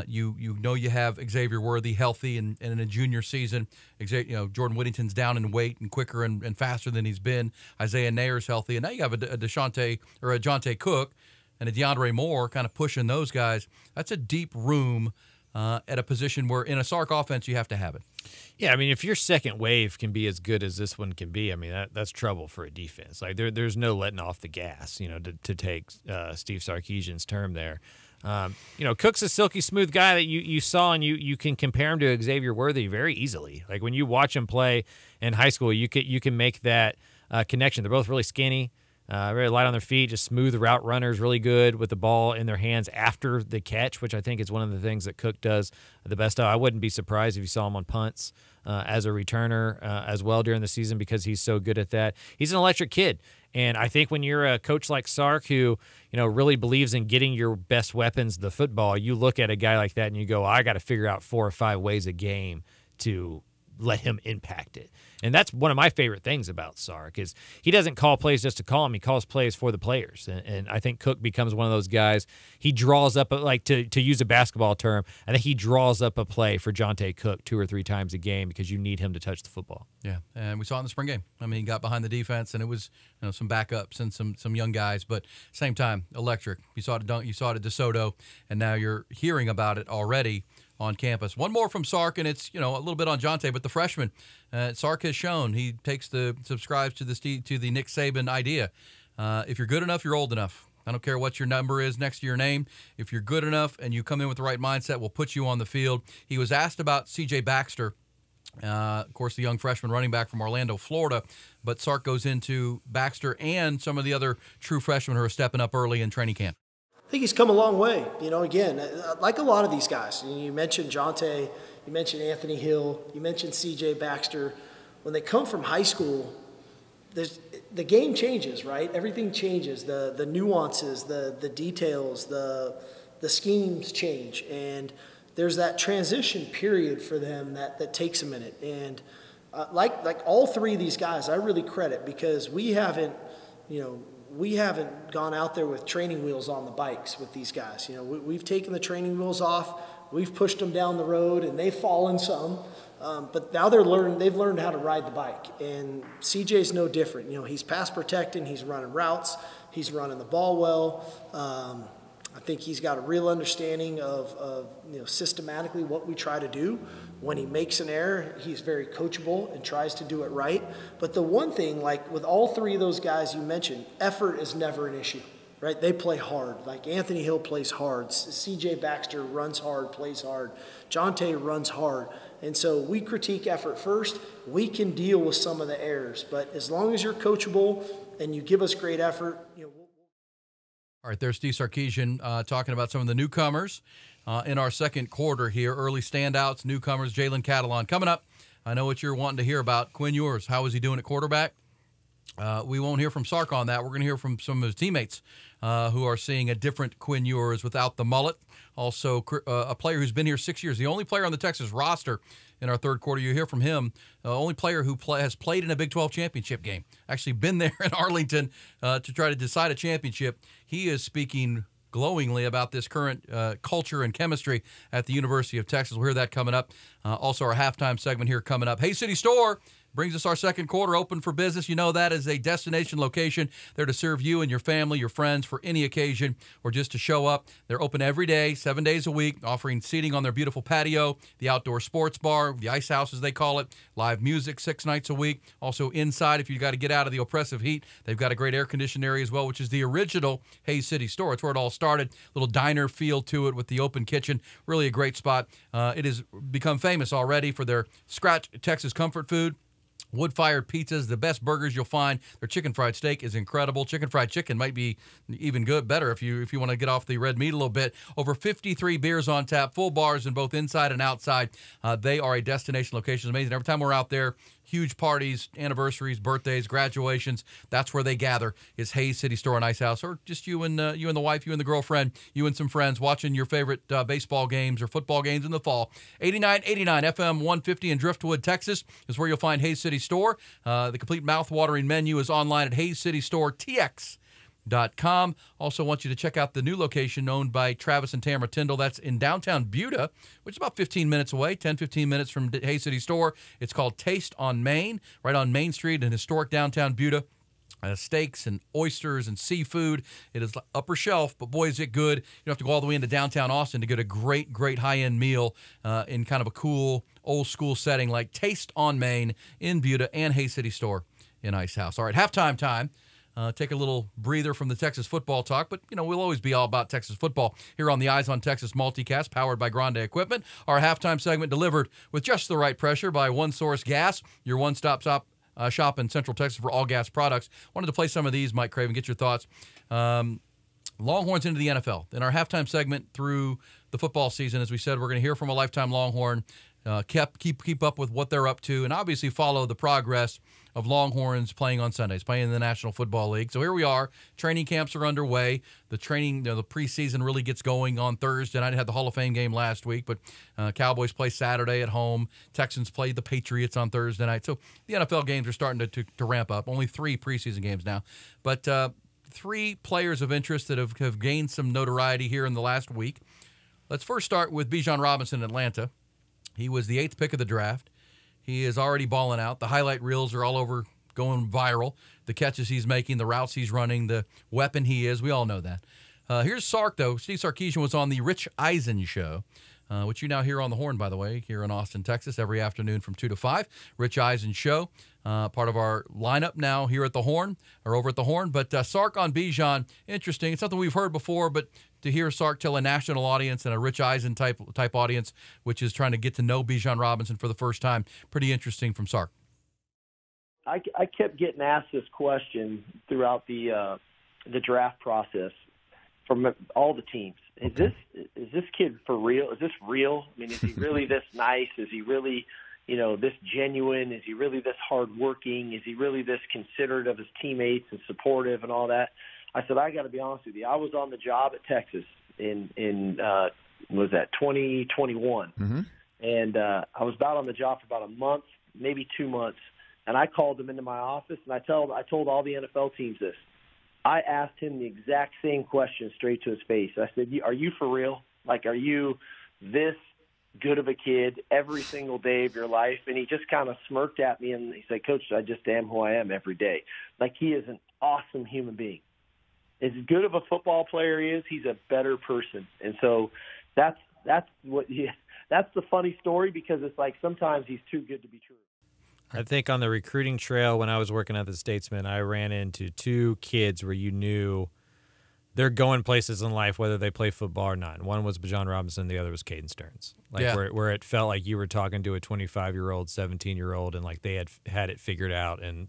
You have Xavier Worthy healthy and in a junior season. Jordan Whittington's down in weight and quicker and faster than he's been. Isaiah Nair's healthy, and now you have a Jonte Cook and a DeAndre Moore kind of pushing those guys. That's a deep room at a position where in a Sark offense you have to have it. Yeah, I mean, if your second wave can be as good as this one can be, I mean, that's trouble for a defense. Like there's no letting off the gas, to take Steve Sarkisian's term there. Cook's a silky smooth guy that you saw, and you can compare him to Xavier Worthy very easily. Like when you watch him play in high school, you can make that connection. They're both really skinny. Very light on their feet, just smooth route runners, really good with the ball in their hands after the catch, which I think is one of the things that Cook does the best of. I wouldn't be surprised if you saw him on punts as a returner as well during the season because he's so good at that. He's an electric kid. And I think when you're a coach like Sark who, really believes in getting your best weapons, the football, you look at a guy like that and you go, I got to figure out 4 or 5 ways a game to let him impact it. And that's one of my favorite things about Sark is he doesn't call plays just to call them. He calls plays for the players. And I think Cook becomes one of those guys. He draws up, to use a basketball term, I think he draws up a play for Jonte Cook 2 or 3 times a game because you need him to touch the football. Yeah, and we saw it in the spring game. I mean, he got behind the defense, and it was some backups and some young guys, but same time, electric. You saw it at Dunk, you saw it at DeSoto, and now you're hearing about it already on campus. One more from Sark, and it's a little bit on Jonte, but the freshman, Sark has shown he subscribes to the Nick Saban idea. If you're good enough, you're old enough. I don't care what your number is next to your name. If you're good enough and you come in with the right mindset, we'll put you on the field. He was asked about C.J. Baxter, of course, the young freshman running back from Orlando, Florida. But Sark goes into Baxter and some of the other true freshmen who are stepping up early in training camp. I think he's come a long way. Again, like a lot of these guys. You mentioned Jonte, you mentioned Anthony Hill, you mentioned C.J. Baxter. When they come from high school, the game changes, right? Everything changes. The nuances, the details, the schemes change. And there's that transition period for them that takes a minute. And like all 3 of these guys, I really credit because we haven't gone out there with training wheels on the bikes with these guys. We've taken the training wheels off, we've pushed them down the road, and they've fallen some. But now they've learned how to ride the bike. And CJ's no different. He's pass protecting, he's running routes, he's running the ball well. I think he's got a real understanding of systematically what we try to do. When he makes an error, he's very coachable and tries to do it right. But the one thing, like with all 3 of those guys you mentioned, effort is never an issue, right? They play hard. Like Anthony Hill plays hard. C.J. Baxter runs hard, plays hard. Jonte runs hard. And so we critique effort first. We can deal with some of the errors. But as long as you're coachable and you give us great effort, All right, there's Steve Sarkisian talking about some of the newcomers in our second quarter here. Early standouts, newcomers, Jalen Catalon. Coming up, I know what you're wanting to hear about. Quinn Ewers, how is he doing at quarterback? We won't hear from Sark on that. We're going to hear from some of his teammates who are seeing a different Quinn Ewers without the mullet. Also, a player who's been here 6 years, the only player on the Texas roster in our third quarter. You hear from him, only player who has played in a Big 12 championship game, actually been there in Arlington to try to decide a championship. He is speaking glowingly about this current culture and chemistry at the University of Texas. We'll hear that coming up. Also, our halftime segment here coming up. Hey City Store brings us our second quarter, open for business. You know that is a destination location there to serve you and your family, your friends for any occasion or just to show up. They're open every day, 7 days a week, offering seating on their beautiful patio, the outdoor sports bar, the ice house as they call it, live music 6 nights a week. Also inside, if you got to get out of the oppressive heat, they've got a great air conditioned area as well, which is the original Hays City Store. It's where it all started. Little diner feel to it with the open kitchen. Really a great spot. It has become famous already for their Scratch Texas comfort food. Wood-fired pizzas, the best burgers you'll find. Their chicken fried steak is incredible. Chicken fried chicken might be even better if you want to get off the red meat a little bit. Over 53 beers on tap, full bars in both inside and outside. They are a destination location. It's amazing. Every time we're out there, huge parties, anniversaries, birthdays, graduations. That's where they gather. Is Hays City Store and Ice House, or just you and the wife, you and the girlfriend, you and some friends watching your favorite baseball games or football games in the fall. 8989 FM 150 in Driftwood, Texas is where you'll find Hays City Store. The complete mouth-watering menu is online at HaysCityStoreTX.com. Also want you to check out the new location owned by Travis and Tamara Tyndall. That's in downtown Buda, which is about 15 minutes away, 10-15 minutes from Hays City Store. It's called Taste on Main, right on Main Street in historic downtown Buda. Steaks and oysters and seafood. It is upper shelf, but boy, is it good. You don't have to go all the way into downtown Austin to get a great, great high-end meal in kind of a cool, old-school setting like Taste on Main in Buda and Hays City Store in Ice House. All right, halftime time. Take a little breather from the Texas football talk, but, we'll always be all about Texas football here on the Eyes on Texas multicast, powered by Grande Equipment. Our halftime segment delivered with just the right pressure by One Source Gas, your one-stop shop shop in Central Texas for all gas products. Wanted to play some of these, Mike Craven, get your thoughts. Longhorns into the NFL. In our halftime segment through the football season, as we said, we're going to hear from a lifetime Longhorn, keep up with what they're up to, and obviously follow the progress of Longhorns playing on Sundays, playing in the National Football League. So here we are. Training camps are underway. The training, the preseason really gets going on Thursday night. I had the Hall of Fame game last week, but Cowboys play Saturday at home. Texans play the Patriots on Thursday night. So the NFL games are starting to ramp up. Only 3 preseason games now. But 3 players of interest that have gained some notoriety here in the last week. Let's first start with Bijan Robinson in Atlanta. He was the 8th pick of the draft. He is already balling out. The highlight reels are all over, going viral. The catches he's making, the routes he's running, the weapon he is. We all know that. Here's Sark, though. Steve Sarkisian was on the Rich Eisen show, which you now hear on the Horn, by the way, here in Austin, Texas, every afternoon from 2 to 5. Rich Eisen show, part of our lineup now here at the Horn, or over at the Horn. But Sark on Bijan, interesting. It's something we've heard before, but to hear Sark tell a national audience and a Rich Eisen type audience, which is trying to get to know Bijan Robinson for the first time, pretty interesting from Sark. I kept getting asked this question throughout the draft process from all the teams. Is this kid for real? Is this real? I mean, is he really this nice? Is he really, this genuine? Is he really this hardworking? Is he really this considerate of his teammates and supportive and all that? I said, I got to be honest with you. I was on the job at Texas in 2021, and I was about on the job for about a month, maybe 2 months, and I called him into my office, and I told all the NFL teams this. I asked him the exact same question straight to his face. I said, are you for real? Like, are you this good of a kid every single day of your life? And he just kind of smirked at me, and he said, Coach, I just am who I am every day. Like, he is an awesome human being. As good of a football player he is, he's a better person. And so that's the funny story, because it's like sometimes he's too good to be true. I think on the recruiting trail when I was working at the Statesman, I ran into 2 kids where you knew they're going places in life, whether they play football or not. One was Bijan Robinson, the other was Caden Stearns. Where it felt like you were talking to a 25-year-old, 17-year-old, and like they had it figured out, and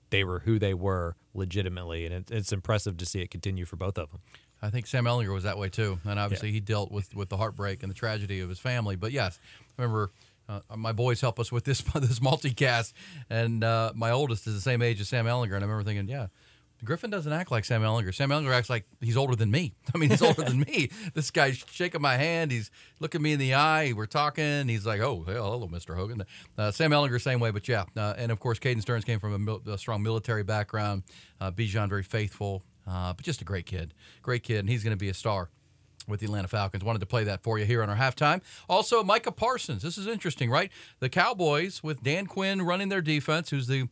they were who they were legitimately, and it's impressive to see it continue for both of them. I think Sam Ehlinger was that way too, and obviously he dealt with the heartbreak and the tragedy of his family. But yes, remember my boys help us with this multicast, and my oldest is the same age as Sam Ehlinger, and I remember thinking, Griffin doesn't act like Sam Ehlinger. Sam Ehlinger acts like he's older than me. I mean, he's older than me. This guy's shaking my hand. He's looking me in the eye. We're talking. He's like, oh, hello, Mr. Hogan. Sam Ehlinger, same way, but yeah. And, of course, Caden Stearns came from a strong military background. Bijan, very faithful, but just a great kid. Great kid, and he's going to be a star with the Atlanta Falcons. Wanted to play that for you here on our halftime. Also, Micah Parsons. This is interesting, right? The Cowboys, with Dan Quinn running their defense, who's the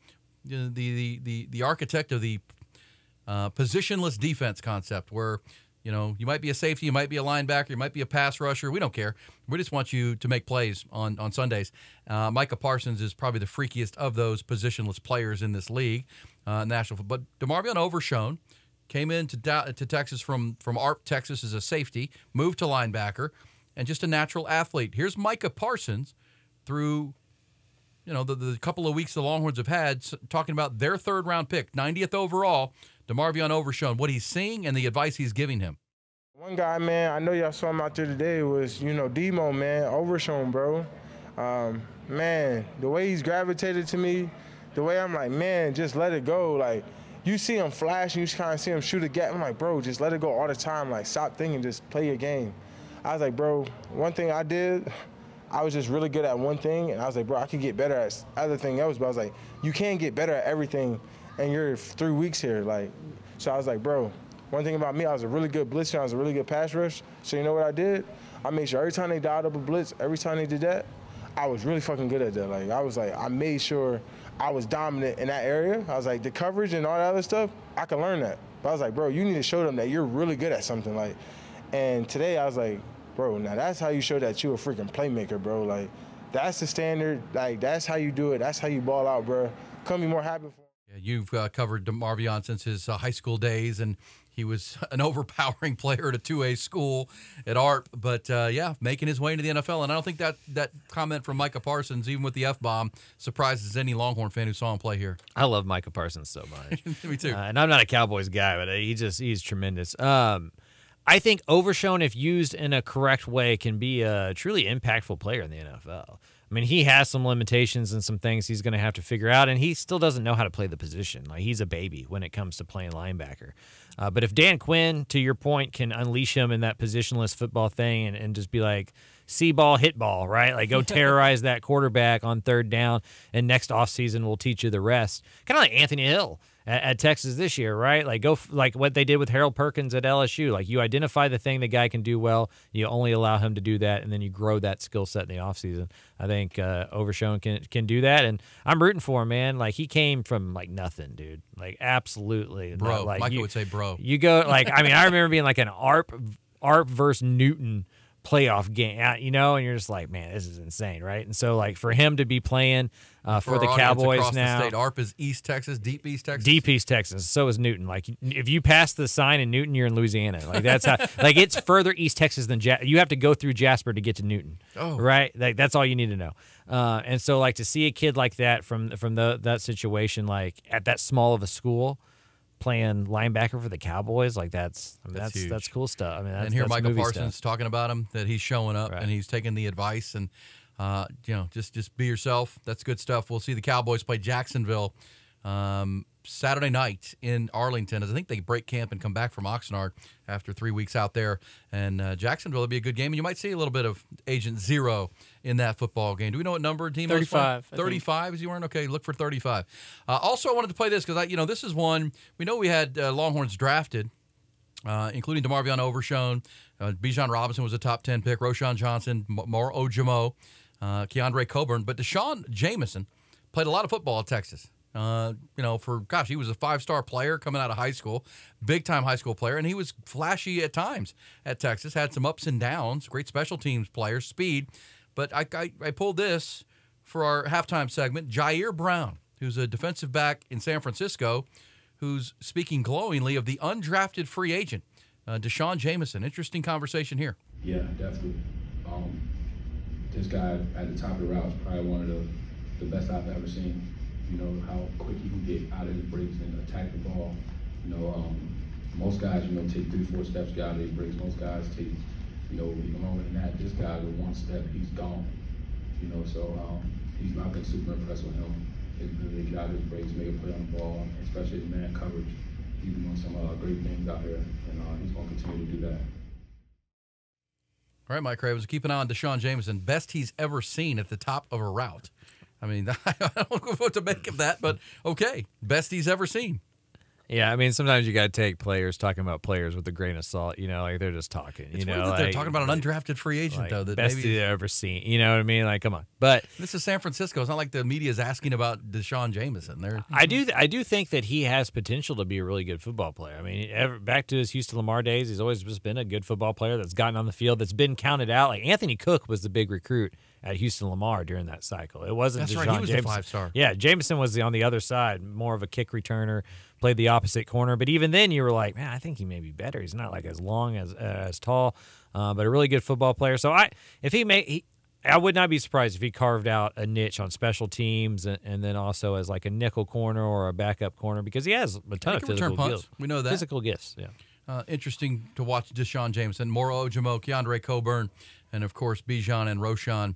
architect of the positionless defense concept, where you might be a safety, you might be a linebacker, you might be a pass rusher. We don't care. We just want you to make plays on Sundays. Micah Parsons is probably the freakiest of those positionless players in this league, national. But DeMarvion Overshown came into Texas from ARP, Texas, as a safety, moved to linebacker, and just a natural athlete. Here's Micah Parsons through the couple of weeks the Longhorns have had, talking about their 3rd-round pick, 90th overall, DeMarvion Overshown, what he's seeing and the advice he's giving him. One guy, man, I know y'all saw him out there today, was, Demo, man, Overshown, bro. Man, the way he's gravitated to me, the way I'm like, man, just let it go. Like, you see him flash and you just kind of see him shoot a gap. I'm like, bro, just let it go all the time. Like, stop thinking, just play your game. I was like, bro, one thing I did, I was just really good at one thing, and I was like, bro, I could get better at other thing else. But I was like, you can't get better at everything, and you're 3 weeks here. Like, so I was like, bro, one thing about me, I was a really good blitzer, I was a really good pass rush. So you know what I did? I made sure every time they dialed up a blitz, every time they did that, I was really fucking good at that. Like, I made sure I was dominant in that area. I was like, the coverage and all that other stuff, I could learn that. But I was like, bro, you need to show them that you're really good at something. Like, and today I was like, bro, now that's how you show that you're a freaking playmaker, bro. Like, that's the standard. Like, that's how you do it. That's how you ball out, bro. Couldn't be more happy for him. Yeah, you've covered DeMarvion since his high school days, and he was an overpowering player at a 2A school at ARP. But, yeah, making his way into the NFL. And I don't think that comment from Micah Parsons, even with the F-bomb, surprises any Longhorn fan who saw him play here. I love Micah Parsons so much. Me too. And I'm not a Cowboys guy, but he's tremendous. I think Overshown, if used in a correct way, can be a truly impactful player in the NFL. I mean, he has some limitations and some things he's going to have to figure out, and he still doesn't know how to play the position. Like, he's a baby when it comes to playing linebacker. But if Dan Quinn, to your point, can unleash him in that positionless football thing and just be like, see ball, hit ball, right? Like, go terrorize that quarterback on third down, and next offseason we'll teach you the rest. Kind of like Anthony Hill at Texas this year, right? Like, like what they did with Harold Perkins at LSU. Like, you identify the thing the guy can do well, you only allow him to do that, and then you grow that skill set in the offseason. I think Overshown can do that, and I'm rooting for him, man. Like, he came from, like, nothing, dude. Like, absolutely. Bro. Like, Micah would say bro. You go, like, I mean, I remember being like an ARP versus Newton playoff game, and you're just like, man, this is insane, right? And so, like, for him to be playing for the Cowboys now, the state, ARP is East Texas, Deep East Texas. Deep East Texas. So is Newton. Like, if you pass the sign in Newton, you're in Louisiana. Like, that's how. Like, it's further East Texas than you have to go through Jasper to get to Newton. Oh, right. Like, that's all you need to know. And so, like, to see a kid like that from that situation, like at that small of a school, playing linebacker for the Cowboys, like that's cool stuff. I mean, and here Micah Parsons talking about him, that he's showing up and he's taking the advice, and just be yourself. That's good stuff. We'll see the Cowboys play Jacksonville Saturday night in Arlington, as I think they break camp and come back from Oxnard after 3 weeks out there. And Jacksonville will be a good game, and you might see a little bit of Agent Zero in that football game. Do we know what number team? 35. 35 is you weren't? Okay, look for 35. Also, I wanted to play this because this is one we know we had Longhorns drafted, including DeMarvion, Overshown. Bijan Robinson was a top 10 pick. Roschon Johnson, Moro Ojimo, Keandre Coburn, but Deshaun Jameson played a lot of football at Texas. He was a 5-star player coming out of high school, big-time high school player, and he was flashy at times at Texas, had some ups and downs, great special teams player, speed. But I pulled this for our halftime segment. Jair Brown, who's a defensive back in San Francisco, who's speaking glowingly of the undrafted free agent, Deshaun Jameson. Interesting conversation here. Yeah, definitely. This guy at the top of the route is probably one of the best I've ever seen. You know, how quick he can get out of his breaks and attack the ball. Most guys, take 3-4 steps, get out of his breaks. Most guys take, even longer than that. This guy, with one step, he's gone. I've been super impressed with him. His ability to get out of his breaks, make a play on the ball, especially in man coverage. He's doing some great things out here, and he's going to continue to do that. All right, Mike Craven, keep an eye on Deshaun Jameson. Best he's ever seen at the top of a route. I mean, I don't know what to make of that, but okay, best he's ever seen. Yeah, I mean, sometimes you got to take players talking about players with a grain of salt. Like they're just talking. It's weird that they're talking about an undrafted free agent, though. That best he's ever seen. You know what I mean? Like, come on. But this is San Francisco. It's not like the media is asking about Deshaun Jameson. I do think that he has potential to be a really good football player. I mean, back to his Houston Lamar days, he's always just been a good football player that's gotten on the field, that's been counted out. Like Anthony Cook was the big recruit at Houston Lamar during that cycle. It wasn't. That's Deshaun right. He was Jameson. the 5-star. Yeah, Jameson was on the other side, more of a kick returner. Played the opposite corner, but even then you were like, man, I think he may be better. He's not like as long as tall, but a really good football player. So I would not be surprised if he carved out a niche on special teams and then also as like a nickel corner or a backup corner, because he has a ton of physical skills. We know that. Physical gifts, yeah. Interesting to watch Deshaun Jameson, Moro Ojimo, Keandre Coburn, and of course Bijan and Roschon.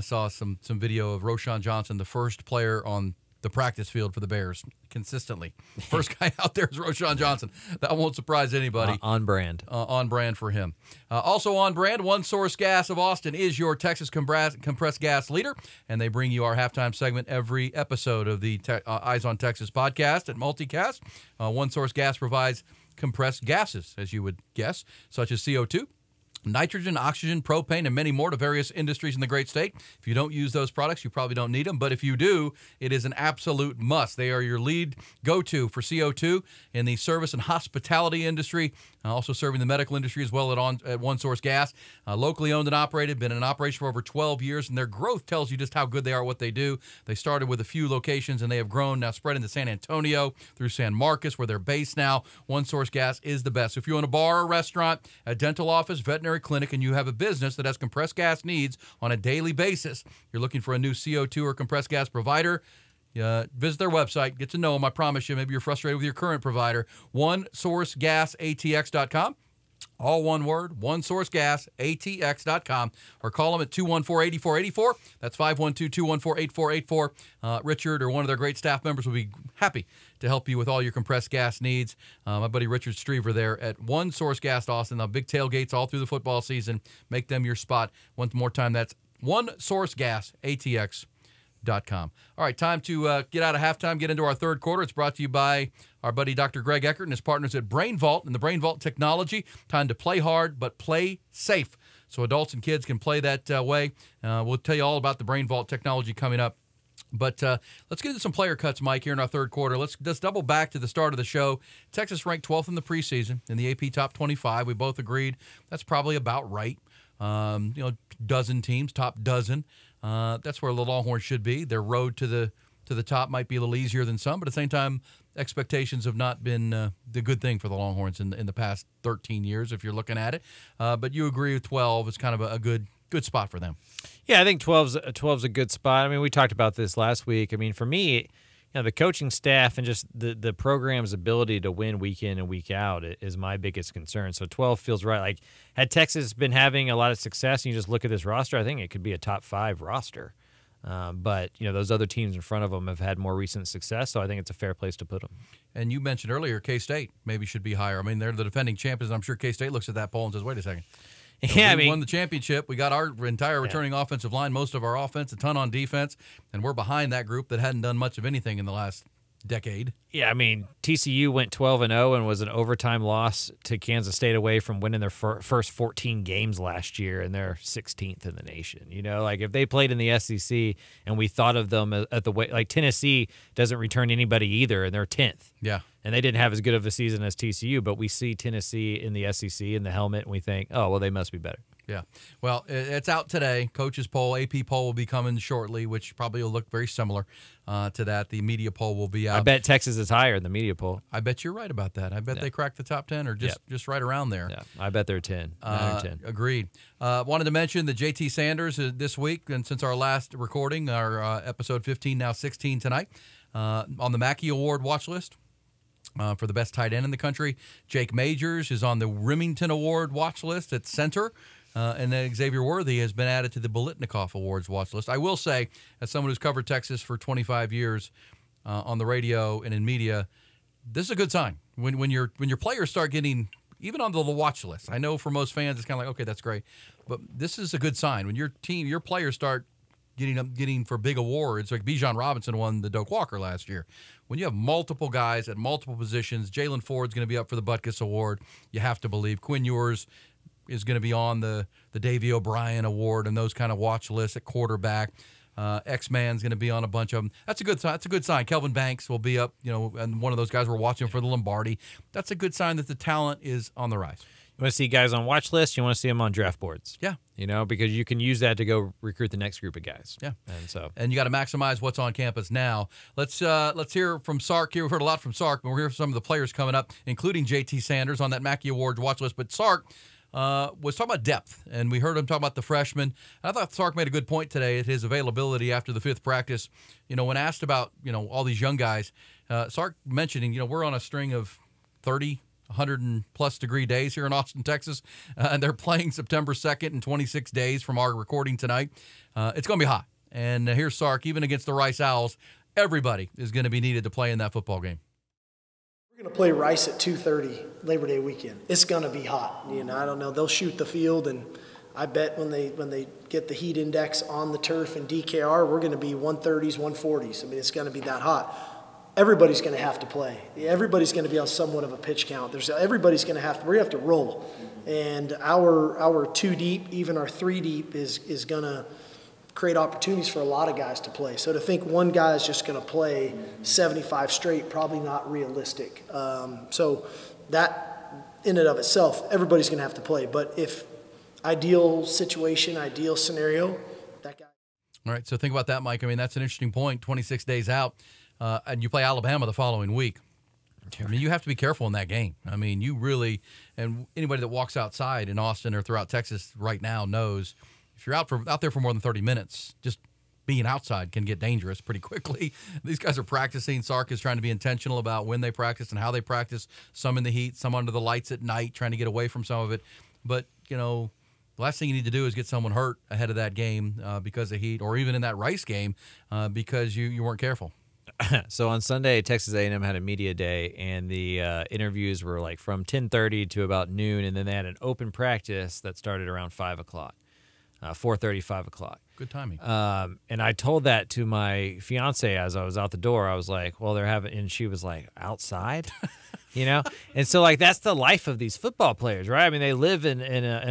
Saw some video of Roschon Johnson, the first player on the practice field for the Bears consistently. First guy out there is Roschon Johnson. That won't surprise anybody. On brand. On brand for him. Also on brand, One Source Gas of Austin is your Texas compressed gas leader, and they bring you our halftime segment every episode of the Eyes on Texas podcast at Multicast. One Source Gas provides compressed gases, as you would guess, such as CO2, nitrogen, oxygen, propane, and many more to various industries in the great state. If you don't use those products, you probably don't need them. But if you do, it is an absolute must. They are your lead go-to for CO2 in the service and hospitality industry, also serving the medical industry as well at One Source Gas. Locally owned and operated, been in operation for over 12 years, and their growth tells you just how good they are at what they do. They started with a few locations, and they have grown, now spread into San Antonio through San Marcos, where they're based now. One Source Gas is the best. So if you own a bar or restaurant, a dental office, veterinary clinic, and you have a business that has compressed gas needs on a daily basis, you're looking for a new CO2 or compressed gas provider, visit their website, get to know them. I promise you, maybe you're frustrated with your current provider. OneSourceGasATX.com. All one word, OneSourceGasATX.com, or call them at 214-8484. That's 512-214-8484. Richard or one of their great staff members will be happy to help you with all your compressed gas needs. My buddy Richard Strever there at One Source Gas Austin. The big tailgates all through the football season. Make them your spot. One more time, that's OneSourceGasATX.com. All right, time to get out of halftime, get into our third quarter. It's brought to you by our buddy Dr. Greg Eckert and his partners at Brain Vault and the Brain Vault technology. Time to play hard, but play safe, so adults and kids can play that way. We'll tell you all about the Brain Vault technology coming up. But let's get into some player cuts, Mike, here in our third quarter. Let's double back to the start of the show. Texas ranked 12th in the preseason in the AP Top 25. We both agreed that's probably about right. Dozen teams, top dozen. That's where the Longhorns should be. Their road to the top might be a little easier than some, but at the same time, expectations have not been the good thing for the Longhorns in the past 13 years, if you're looking at it. But you agree with 12 is kind of a good spot for them. Yeah, I think 12's a good spot. I mean, we talked about this last week. I mean, for me, the coaching staff and just the program's ability to win week in and week out is my biggest concern. So 12 feels right. Like, had Texas been having a lot of success and you just look at this roster, I think it could be a top 5 roster. But those other teams in front of them have had more recent success, so I think it's a fair place to put them. And you mentioned earlier K-State maybe should be higher. I mean, they're the defending champions. I'm sure K-State looks at that poll and says, wait a second. We won the championship. We got our entire returning offensive line, most of our offense, a ton on defense, and we're behind that group that hadn't done much of anything in the last decade. Yeah, I mean, TCU went 12-0 and was an overtime loss to Kansas State away from winning their first 14 games last year, and they're 16th in the nation. Like if they played in the SEC and we thought of them at the way, like Tennessee doesn't return anybody either, and they're 10th. Yeah. And they didn't have as good of a season as TCU, but we see Tennessee in the SEC in the helmet, and we think, oh, well, they must be better. Yeah. Well, it's out today. Coach's poll, AP poll will be coming shortly, which probably will look very similar to that. The media poll will be out. I bet Texas is higher in the media poll. I bet you're right about that. I bet they cracked the top 10 or just right around there. Yeah, I bet they're 10. 9 or 10. Agreed. Wanted to mention that JT Sanders this week, and since our last recording, our episode 15, now 16 tonight, on the Mackey Award watch list. For the best tight end in the country. Jake Majors is on the Remington Award watch list at center. And then Xavier Worthy has been added to the Bolitnikoff Awards watch list. I will say, as someone who's covered Texas for 25 years on the radio and in media, this is a good sign. When your players start getting, even on the watch list, I know for most fans it's kind of like, okay, that's great. But this is a good sign. When your players start getting for big awards, like Bijan Robinson won the Doak Walker last year. When you have multiple guys at multiple positions, Jalen Ford's going to be up for the Butkus Award. You have to believe Quinn Ewers is going to be on the Davey O'Brien Award and those kind of watch lists at quarterback. X-Man's going to be on a bunch of them. That's a good sign. That's a good sign. Kelvin Banks will be up, and one of those guys we're watching for the Lombardi. That's a good sign that the talent is on the rise. You want to see guys on watch lists, you want to see them on draft boards. Yeah. Because you can use that to go recruit the next group of guys. Yeah. And you got to maximize what's on campus now. Let's hear from Sark here. We've heard a lot from Sark, but we're here for some of the players coming up, including JT Sanders on that Mackey Awards watch list. But Sark was talking about depth, and we heard him talk about the freshmen. And I thought Sark made a good point today at his availability after the fifth practice. When asked about, all these young guys, Sark mentioning, we're on a string of 30, 100+ degree days here in Austin, Texas, and they're playing September 2nd in 26 days from our recording tonight. It's going to be hot. And here's Sark, even against the Rice Owls, everybody is going to be needed to play in that football game. We're going to play Rice at 2:30 Labor Day weekend. It's going to be hot. I don't know. They'll shoot the field, and I bet when they get the heat index on the turf in DKR, we're going to be 130s, 140s. I mean, it's going to be that hot. Everybody's going to have to play. Everybody's going to be on somewhat of a pitch count. We're going to have to roll. And our 2 deep, even our 3 deep is going to create opportunities for a lot of guys to play. So to think one guy is just going to play 75 straight, probably not realistic. So that in and of itself, everybody's going to have to play. But if ideal situation, ideal scenario, that guy. All right, so think about that, Mike. I mean, that's an interesting point. 26 days out, and you play Alabama the following week. I mean, you have to be careful in that game. I mean, you really, and anybody that walks outside in Austin or throughout Texas right now knows if you're out there for more than 30 minutes, just being outside can get dangerous pretty quickly. These guys are practicing. Sark is trying to be intentional about when they practice and how they practice, some in the heat, some under the lights at night, trying to get away from some of it. But, you know, the last thing you need to do is get someone hurt ahead of that game because of heat, or even in that Rice game because you weren't careful. So on Sunday, Texas A&M had a media day, and the interviews were like from 10:30 to about noon, and then they had an open practice that started around 5 o'clock, 4:30, 5 o'clock. Good timing. And I told that to my fiance as I was out the door. I was like, well, they're having, and she was like, outside? You know? And so, like, that's the life of these football players, right? I mean, they live in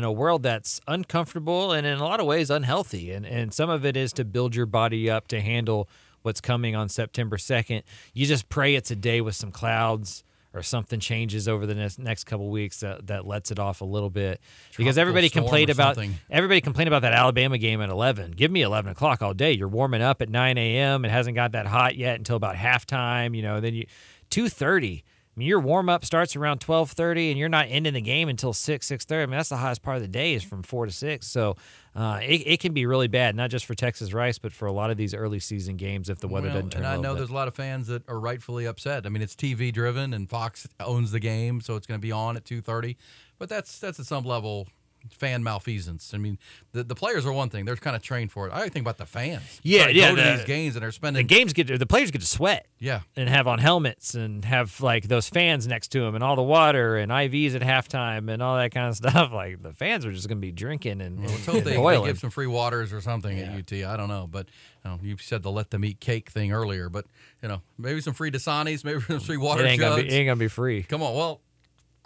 a world that's uncomfortable and in a lot of ways unhealthy. And some of it is to build your body up to handle what's coming on September 2nd. You just pray it's a day with some clouds or something changes over the next couple weeks that lets it off a little bit. Because everybody complained about that Alabama game at 11. Give me 11 o'clock all day. You're warming up at 9 a.m. It hasn't got that hot yet until about halftime. You know, then 2:30. I mean, your warm-up starts around 12:30, and you're not ending the game until 6:30. I mean, that's the hottest part of the day is from 4 to 6. So it can be really bad, not just for Texas Rice, but for a lot of these early season games if the weather doesn't turn. And I know there's a lot of fans that are rightfully upset. I mean, it's TV-driven, and Fox owns the game, so it's going to be on at 2:30. But that's at some level fan malfeasance. I mean, the players are one thing; they're kind of trained for it. I think about the fans. Yeah, go to these games and they're spending the players get to sweat. Yeah, and have on helmets and have like those fans next to them and all the water and IVs at halftime and all that kind of stuff. Like the fans are just going to be drinking and let's hope they give some free waters or something at UT. I don't know, but you said the let them eat cake thing earlier, but maybe some free Dasanis, maybe some free water jugs. It ain't gonna be free. Come on, well.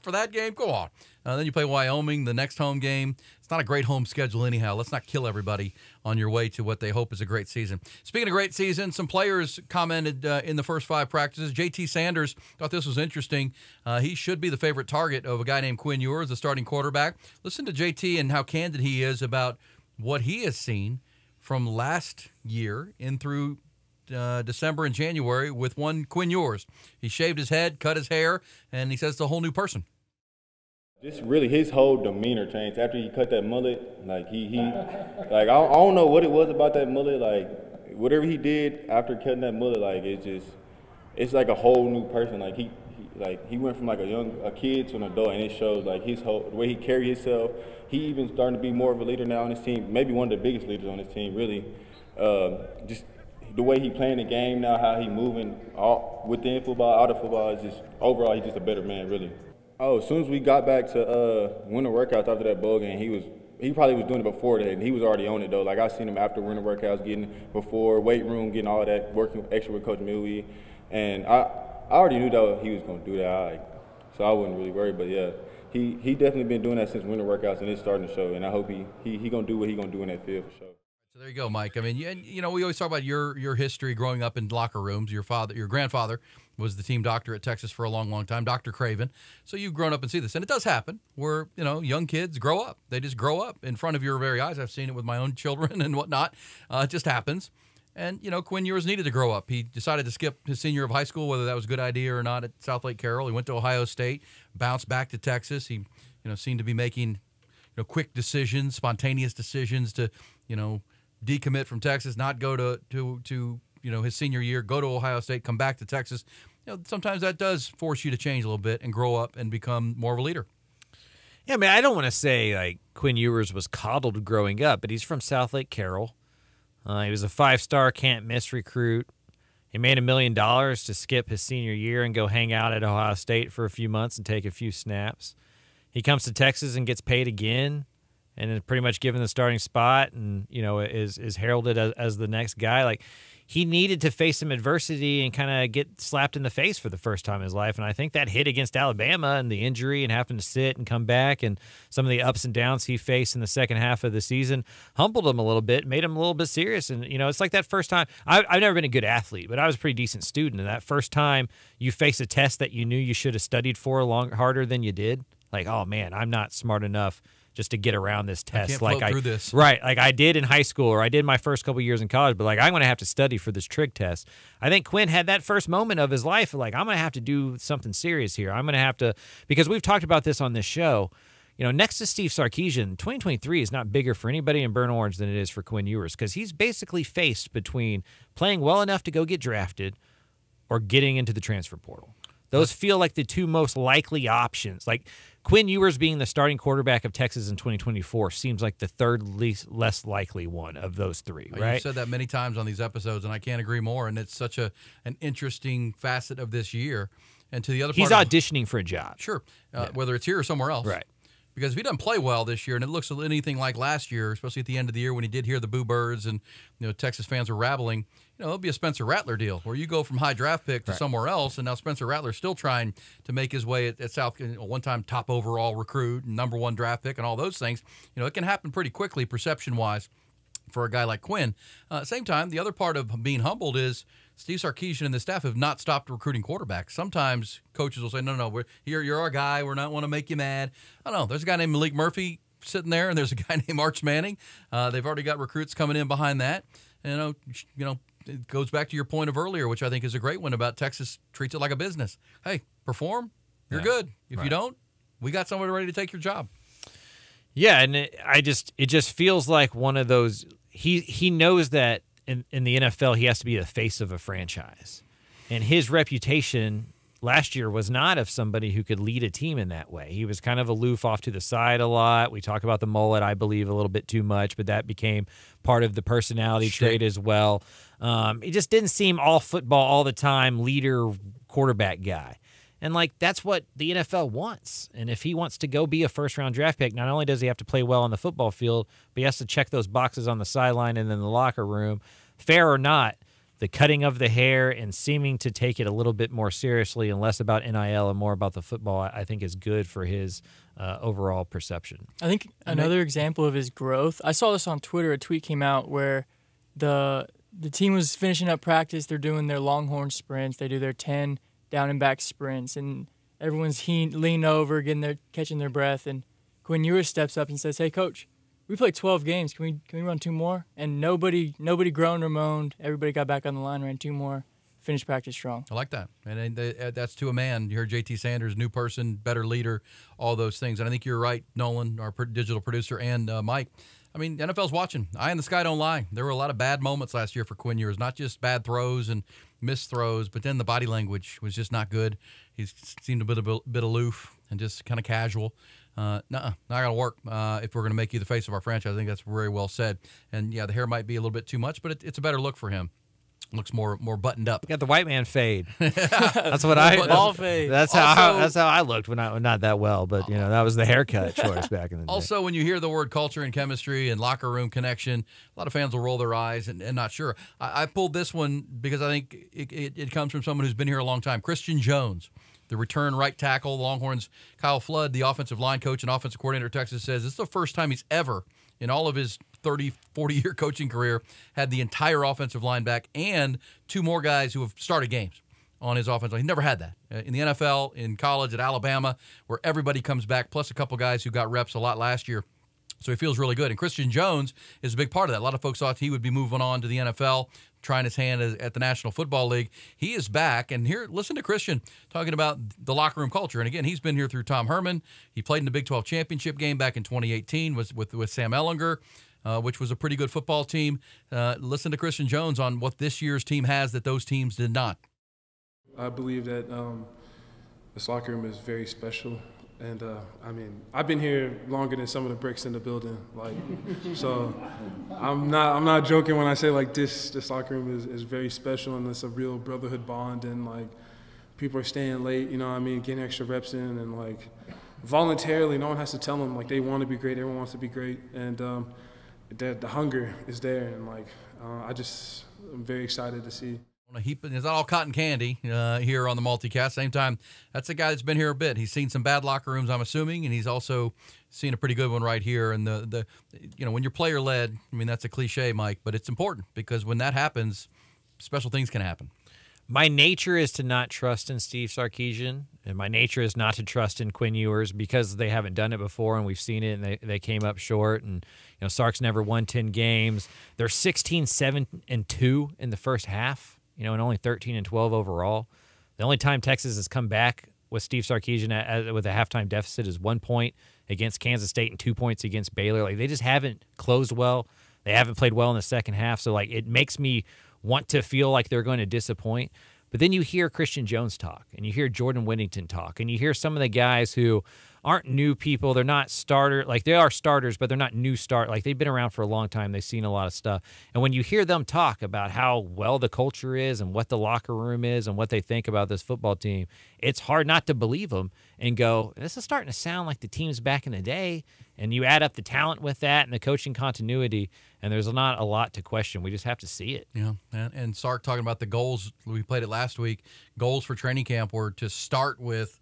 For that game, go on. Then you play Wyoming, the next home game. It's not a great home schedule anyhow. Let's not kill everybody on your way to what they hope is a great season. Speaking of great season, some players commented in the first 5 practices. J.T. Sanders thought this was interesting. He should be the favorite target of a guy named Quinn Ewers, the starting quarterback. Listen to J.T. and how candid he is about what he has seen from last year in through December and January with one Quinn Ewers. He shaved his head, cut his hair, and he says it's a whole new person. Just really his whole demeanor changed after he cut that mullet. Like he like I don't know what it was about that mullet. Like whatever he did after cutting that mullet, like it's like a whole new person. Like he went from like a kid to an adult, and it shows like the way he carried himself. He even starting to be more of a leader now on his team. Maybe one of the biggest leaders on his team. Really, just the way he playing the game now, how he moving within football, out of football, is just overall he's just a better man, really. Oh, as soon as we got back to winter workouts after that bowl game, he probably was doing it before that, and he was already on it though. Like I seen him after winter workouts, getting before weight room, getting all of that, working extra with Coach Millie, and I already knew that he was going to do that, so I wasn't really worried. But yeah, he definitely been doing that since winter workouts, and it's starting to show. And I hope he gonna do what he gonna do in that field for sure. So there you go, Mike. I mean, we always talk about your history growing up in locker rooms. Your grandfather was the team doctor at Texas for a long, long time, Dr. Craven. So you've grown up and see this. And it does happen where, young kids grow up. They just grow up in front of your very eyes. I've seen it with my own children and whatnot. It just happens. And, Quinn Ewers needed to grow up. He decided to skip his senior year of high school, whether that was a good idea or not, at South Lake Carroll. He went to Ohio State, bounced back to Texas. He, seemed to be making, quick decisions, spontaneous decisions to, decommit from Texas, not go to his senior year, go to Ohio State, come back to Texas. Sometimes that does force you to change a little bit and grow up and become more of a leader. Yeah, I mean, I don't want to say like Quinn Ewers was coddled growing up, but he's from South Lake Carroll. He was a 5-star can't-miss recruit. He made $1 million to skip his senior year and go hang out at Ohio State for a few months and take a few snaps. He comes to Texas and gets paid again and is pretty much given the starting spot and, is heralded as the next guy. Like, he needed to face some adversity and kind of get slapped in the face for the first time in his life. And I think that hit against Alabama and the injury and having to sit and come back and some of the ups and downs he faced in the second half of the season humbled him a little bit, made him a little bit serious. And, it's like that first time. I've never been a good athlete, but I was a pretty decent student. And that first time you face a test that you knew you should have studied for harder than you did, like, oh, man, I'm not smart enough just to get around this test. I can't float through this. Right, like I did in high school or I did my first couple years in college, but like I'm going to have to study for this trig test. I think Quinn had that first moment of his life, like I'm going to have to do something serious here. I'm going to have to, because we've talked about this on this show, next to Steve Sarkisian, 2023 is not bigger for anybody in Burnt Orange than it is for Quinn Ewers, because he's basically faced between playing well enough to go get drafted or getting into the transfer portal. Those feel like the two most likely options. Like Quinn Ewers being the starting quarterback of Texas in 2024 seems like the third less likely one of those three, right? You've said that many times on these episodes, and I can't agree more. And it's such an interesting facet of this year. And to the other part, he's auditioning for a job. Sure, whether it's here or somewhere else. Right. Because if he doesn't play well this year, and it looks anything like last year, especially at the end of the year when he did hear the boo birds and Texas fans were rattling, it'll be a Spencer Rattler deal where you go from high draft pick to somewhere else, and now Spencer Rattler's still trying to make his way at South, one-time top overall recruit, number one draft pick, and all those things. It can happen pretty quickly perception-wise for a guy like Quinn. Same time, the other part of being humbled is Steve Sarkisian and the staff have not stopped recruiting quarterbacks. Sometimes coaches will say, no, you're our guy. We're not want to make you mad. I don't know. There's a guy named Malik Murphy sitting there, and there's a guy named Arch Manning. They've already got recruits coming in behind that. And, it goes back to your point of earlier, which I think is a great one about Texas treats it like a business. Hey, perform, you're good. If you don't, we got somebody ready to take your job. Yeah, and it just feels like one of those. He knows that in the NFL he has to be the face of a franchise, and his reputation last year was not of somebody who could lead a team in that way. He was kind of aloof off to the side a lot. We talk about the mullet, I believe, a little bit too much, but that became part of the personality trait as well. He just didn't seem all football all the time, leader, quarterback guy. And, that's what the NFL wants. And if he wants to go be a first-round draft pick, not only does he have to play well on the football field, but he has to check those boxes on the sideline and in the locker room. Fair or not, the cutting of the hair and seeming to take it a little bit more seriously and less about NIL and more about the football, I think is good for his overall perception. I think another example of his growth, I saw this on Twitter, a tweet came out where the team was finishing up practice, they're doing their Longhorn sprints, they do their 10 down and back sprints, and everyone's leaning over, catching their breath, and Quinn Ewers steps up and says, "Hey, coach, we played 12 games. Can we run 2 more?" And nobody groaned or moaned. Everybody got back on the line, ran 2 more, finished practice strong. I like that. And that's to a man. You heard JT Sanders, new person, better leader, all those things. And I think you're right, Nolan, our digital producer, and Mike. I mean, the NFL's watching. Eye in the sky don't lie. There were a lot of bad moments last year for Quinn Ewers, not just bad throws and missed throws, but then the body language was just not good. He seemed a bit aloof and just kind of casual. Not going to work if we're going to make you the face of our franchise. I think that's very well said. And, yeah, the hair might be a little bit too much, but it's a better look for him. Looks more buttoned up. Got the white man fade. That's what ball fade. That's how I looked when not that well, but that was the haircut choice back in the day. Also, when you hear the word culture and chemistry and locker room connection, a lot of fans will roll their eyes and not sure. I pulled this one because I think it comes from someone who's been here a long time. Christian Jones, the return right tackle, Longhorns. Kyle Flood, the offensive line coach and offensive coordinator at Texas, says this is the first time he's ever, in all of his 30, 40-year coaching career, had the entire offensive line back and 2 more guys who have started games on his offensive line. He never had that. In the NFL, in college, at Alabama, where everybody comes back, plus a couple guys who got reps a lot last year. So he feels really good. And Christian Jones is a big part of that. A lot of folks thought he would be moving on to the NFL, trying his hand at the National Football League. He is back. And here, listen to Christian talking about the locker room culture. And again, he's been here through Tom Herman. He played in the Big 12 championship game back in 2018 with Sam Ehlinger, which was a pretty good football team. Listen to Christian Jones on what this year's team has that those teams did not. I believe that this locker room is very special. And, I've been here longer than some of the bricks in the building. So I'm not joking when I say, this locker room is very special, and it's a real brotherhood bond, and, people are staying late, getting extra reps in, and, voluntarily, no one has to tell them, they want to be great, everyone wants to be great, and the hunger is there, and, I'm very excited to see. It's not all cotton candy here on the multicast. Same time, that's a guy that's been here a bit. He's seen some bad locker rooms, I'm assuming, and he's also seen a pretty good one right here. And the when you're player led, I mean, that's a cliche, Mike, but it's important because when that happens, special things can happen. My nature is to not trust in Steve Sarkisian, and my nature is not to trust in Quinn Ewers because they haven't done it before, and we've seen it, and they came up short. And Sark's never won 10 games. They're 16-7-2 in the first half, and only 13-12 overall. The only time Texas has come back with Steve Sarkisian with a halftime deficit is 1 point against Kansas State and 2 points against Baylor. Like, they just haven't closed well. They haven't played well in the second half. So, it makes me want to feel like they're going to disappoint. But then you hear Christian Jones talk, and you hear Jordan Whittington talk, and you hear some of the guys who aren't new people. They're not starter. They are starters, but they're not new start. They've been around for a long time. They've seen a lot of stuff. And when you hear them talk about how well the culture is and what the locker room is and what they think about this football team, it's hard not to believe them and go, this is starting to sound like the teams back in the day. And you add up the talent with that and the coaching continuity, and there's not a lot to question. We just have to see it. Yeah, and Sark talking about the goals. We played it last week. Goals for training camp were to start with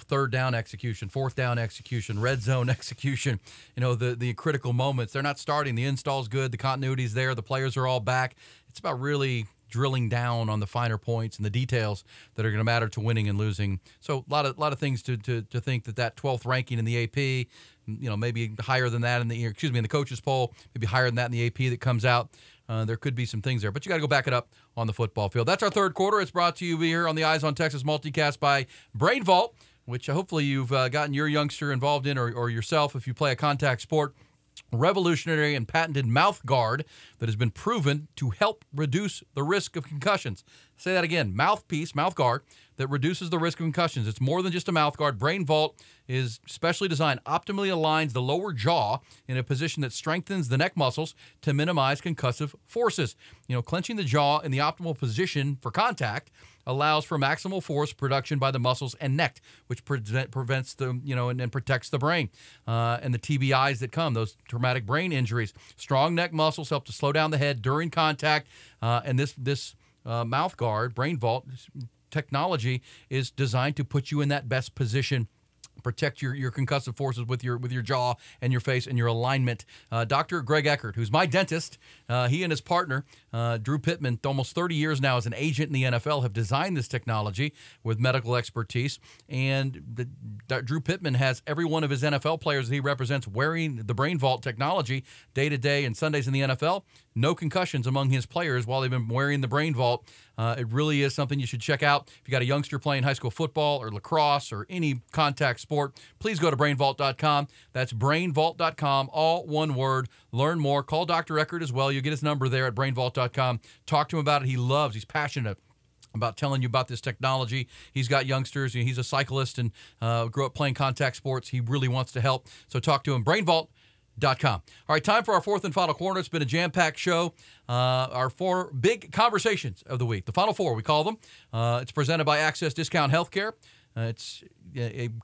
third down execution, fourth down execution, red zone execution, the critical moments. They're not starting. The install's good. The continuity's there. The players are all back. It's about really drilling down on the finer points and the details that are going to matter to winning and losing. So a lot of things to think that 12th ranking in the AP, maybe higher than that in the coaches poll, maybe higher than that in the AP that comes out. There could be some things there, but you got to go back it up on the football field. That's our third quarter. It's brought to you here on the Eyes on Texas multicast by Brain Vault, which hopefully you've gotten your youngster involved in or yourself if you play a contact sport. Revolutionary and patented mouth guard that has been proven to help reduce the risk of concussions. Say that again, mouth guard that reduces the risk of concussions. It's more than just a mouth guard. Brain Vault is specially designed, optimally aligns the lower jaw in a position that strengthens the neck muscles to minimize concussive forces. Clenching the jaw in the optimal position for contact allows for maximal force production by the muscles and neck, which prevents the, and protects the brain and the TBIs that come, those traumatic brain injuries. Strong neck muscles help to slow down the head during contact, and this mouth guard, Brain Vault technology, is designed to put you in that best position, protect your concussive forces with your jaw and your face and your alignment. Dr. Greg Eckert, who's my dentist, he and his partner, Drew Pittman, almost 30 years now as an agent in the NFL, have designed this technology with medical expertise. And Drew Pittman has every one of his NFL players that he represents wearing the Brain Vault technology day to day and Sundays in the NFL. No concussions among his players while they've been wearing the Brain Vault. It really is something you should check out. If you got a youngster playing high school football or lacrosse or any contact sport, please go to brainvault.com. That's brainvault.com, all one word. Learn more. Call Dr. Eckert as well. You'll get his number there at brainvault.com. Talk to him about it. He's passionate about telling you about this technology. He's got youngsters. He's a cyclist and grew up playing contact sports. He really wants to help. So talk to him. Brainvault.com. All right, time for our fourth and final corner. It's been a jam-packed show. Our four big conversations of the week, the Final Four, we call them. It's presented by Access Discount Healthcare. It's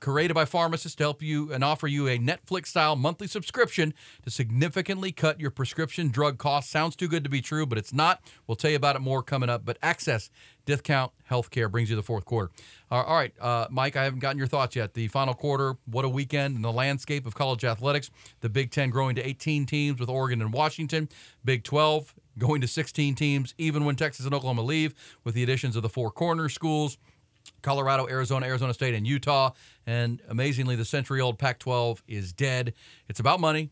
created by pharmacists to help you and offer you a Netflix-style monthly subscription to significantly cut your prescription drug costs. Sounds too good to be true, but it's not. We'll tell you about it more coming up. But Access Discount Healthcare brings you the fourth quarter. All right, Mike, I haven't gotten your thoughts yet. The final quarter, what a weekend in the landscape of college athletics. The Big Ten growing to 18 teams with Oregon and Washington. Big 12 going to 16 teams, even when Texas and Oklahoma leave, with the additions of the four corner schools. Colorado, Arizona State, and Utah. And amazingly, the century-old Pac-12 is dead. It's about money.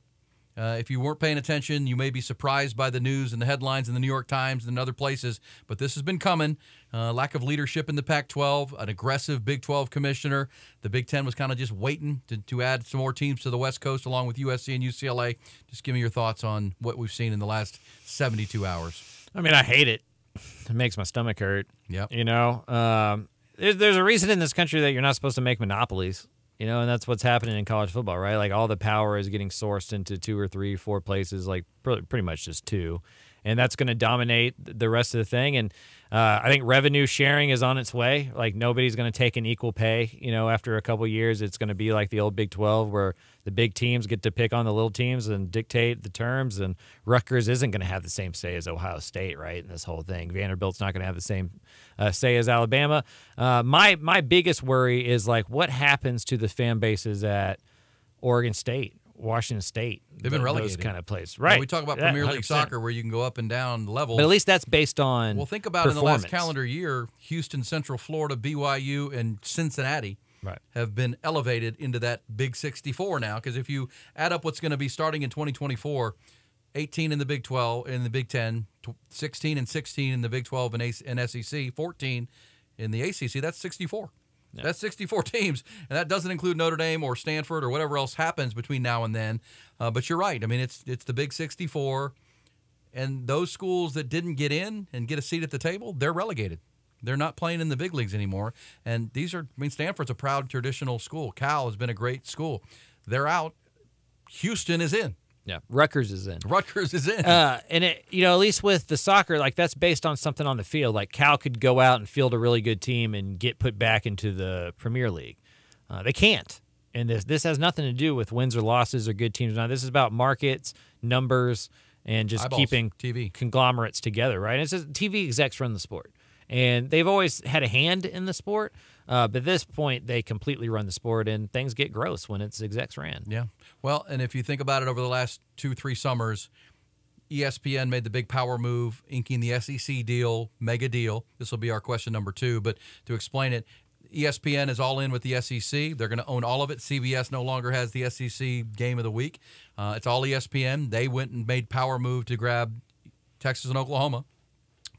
If you weren't paying attention, you may be surprised by the news and the headlines in the New York Times and other places, but this has been coming. Lack of leadership in the Pac-12, an aggressive Big 12 commissioner. The Big Ten was kind of just waiting to add some more teams to the West Coast along with USC and UCLA. Just give me your thoughts on what we've seen in the last 72 hours. I mean, I hate it. It makes my stomach hurt. Yep. There's a reason in this country that you're not supposed to make monopolies, and that's what's happening in college football, right? Like, all the power is getting sourced into 2 or 3, 4 places, like pretty much just 2. And that's going to dominate the rest of the thing. And I think revenue sharing is on its way. Like nobody's going to take an equal pay. After a couple years, it's going to be like the old Big 12 where the big teams get to pick on the little teams and dictate the terms. And Rutgers isn't going to have the same say as Ohio State, right? In this whole thing, Vanderbilt's not going to have the same say as Alabama. My biggest worry is like what happens to the fan bases at Oregon State, Washington State. They've been relegated. Those kind of plays, right? We talk about Premier League soccer where you can go up and down levels. But at least that's based on Well, think about in the last calendar year, Houston, Central Florida, BYU, and Cincinnati have been elevated into that Big 64 now. Because if you add up what's going to be starting in 2024, 18 in the Big 12, in the Big 10, 16 and 16 in the Big 12 and SEC, 14 in the ACC, that's 64. Yeah. That's 64 teams, and that doesn't include Notre Dame or Stanford or whatever else happens between now and then. But you're right. I mean, it's the Big 64, and those schools that didn't get in and get a seat at the table, they're relegated. They're not playing in the big leagues anymore. And Stanford's a proud traditional school. Cal has been a great school. They're out. Houston is in. Yeah, Rutgers is in. And at least with the soccer, like that's based on something on the field. Like Cal could go out and field a really good team and get put back into the Premier League. They can't. And this has nothing to do with wins or losses or good teams. Now, this is about markets, numbers, and just eyeballs, keeping TV conglomerates together, right? And it's just TV execs run the sport. And they've always had a hand in the sport. But at this point, they completely run the sport, and things get gross when it's execs ran. Yeah. Well, and if you think about it over the last 2-3 summers, ESPN made the big power move, inking the SEC deal, mega deal. This will be our question number 2. But to explain it, ESPN is all in with the SEC. They're going to own all of it. CBS no longer has the SEC game of the week. It's all ESPN. They went and made power move to grab Texas and Oklahoma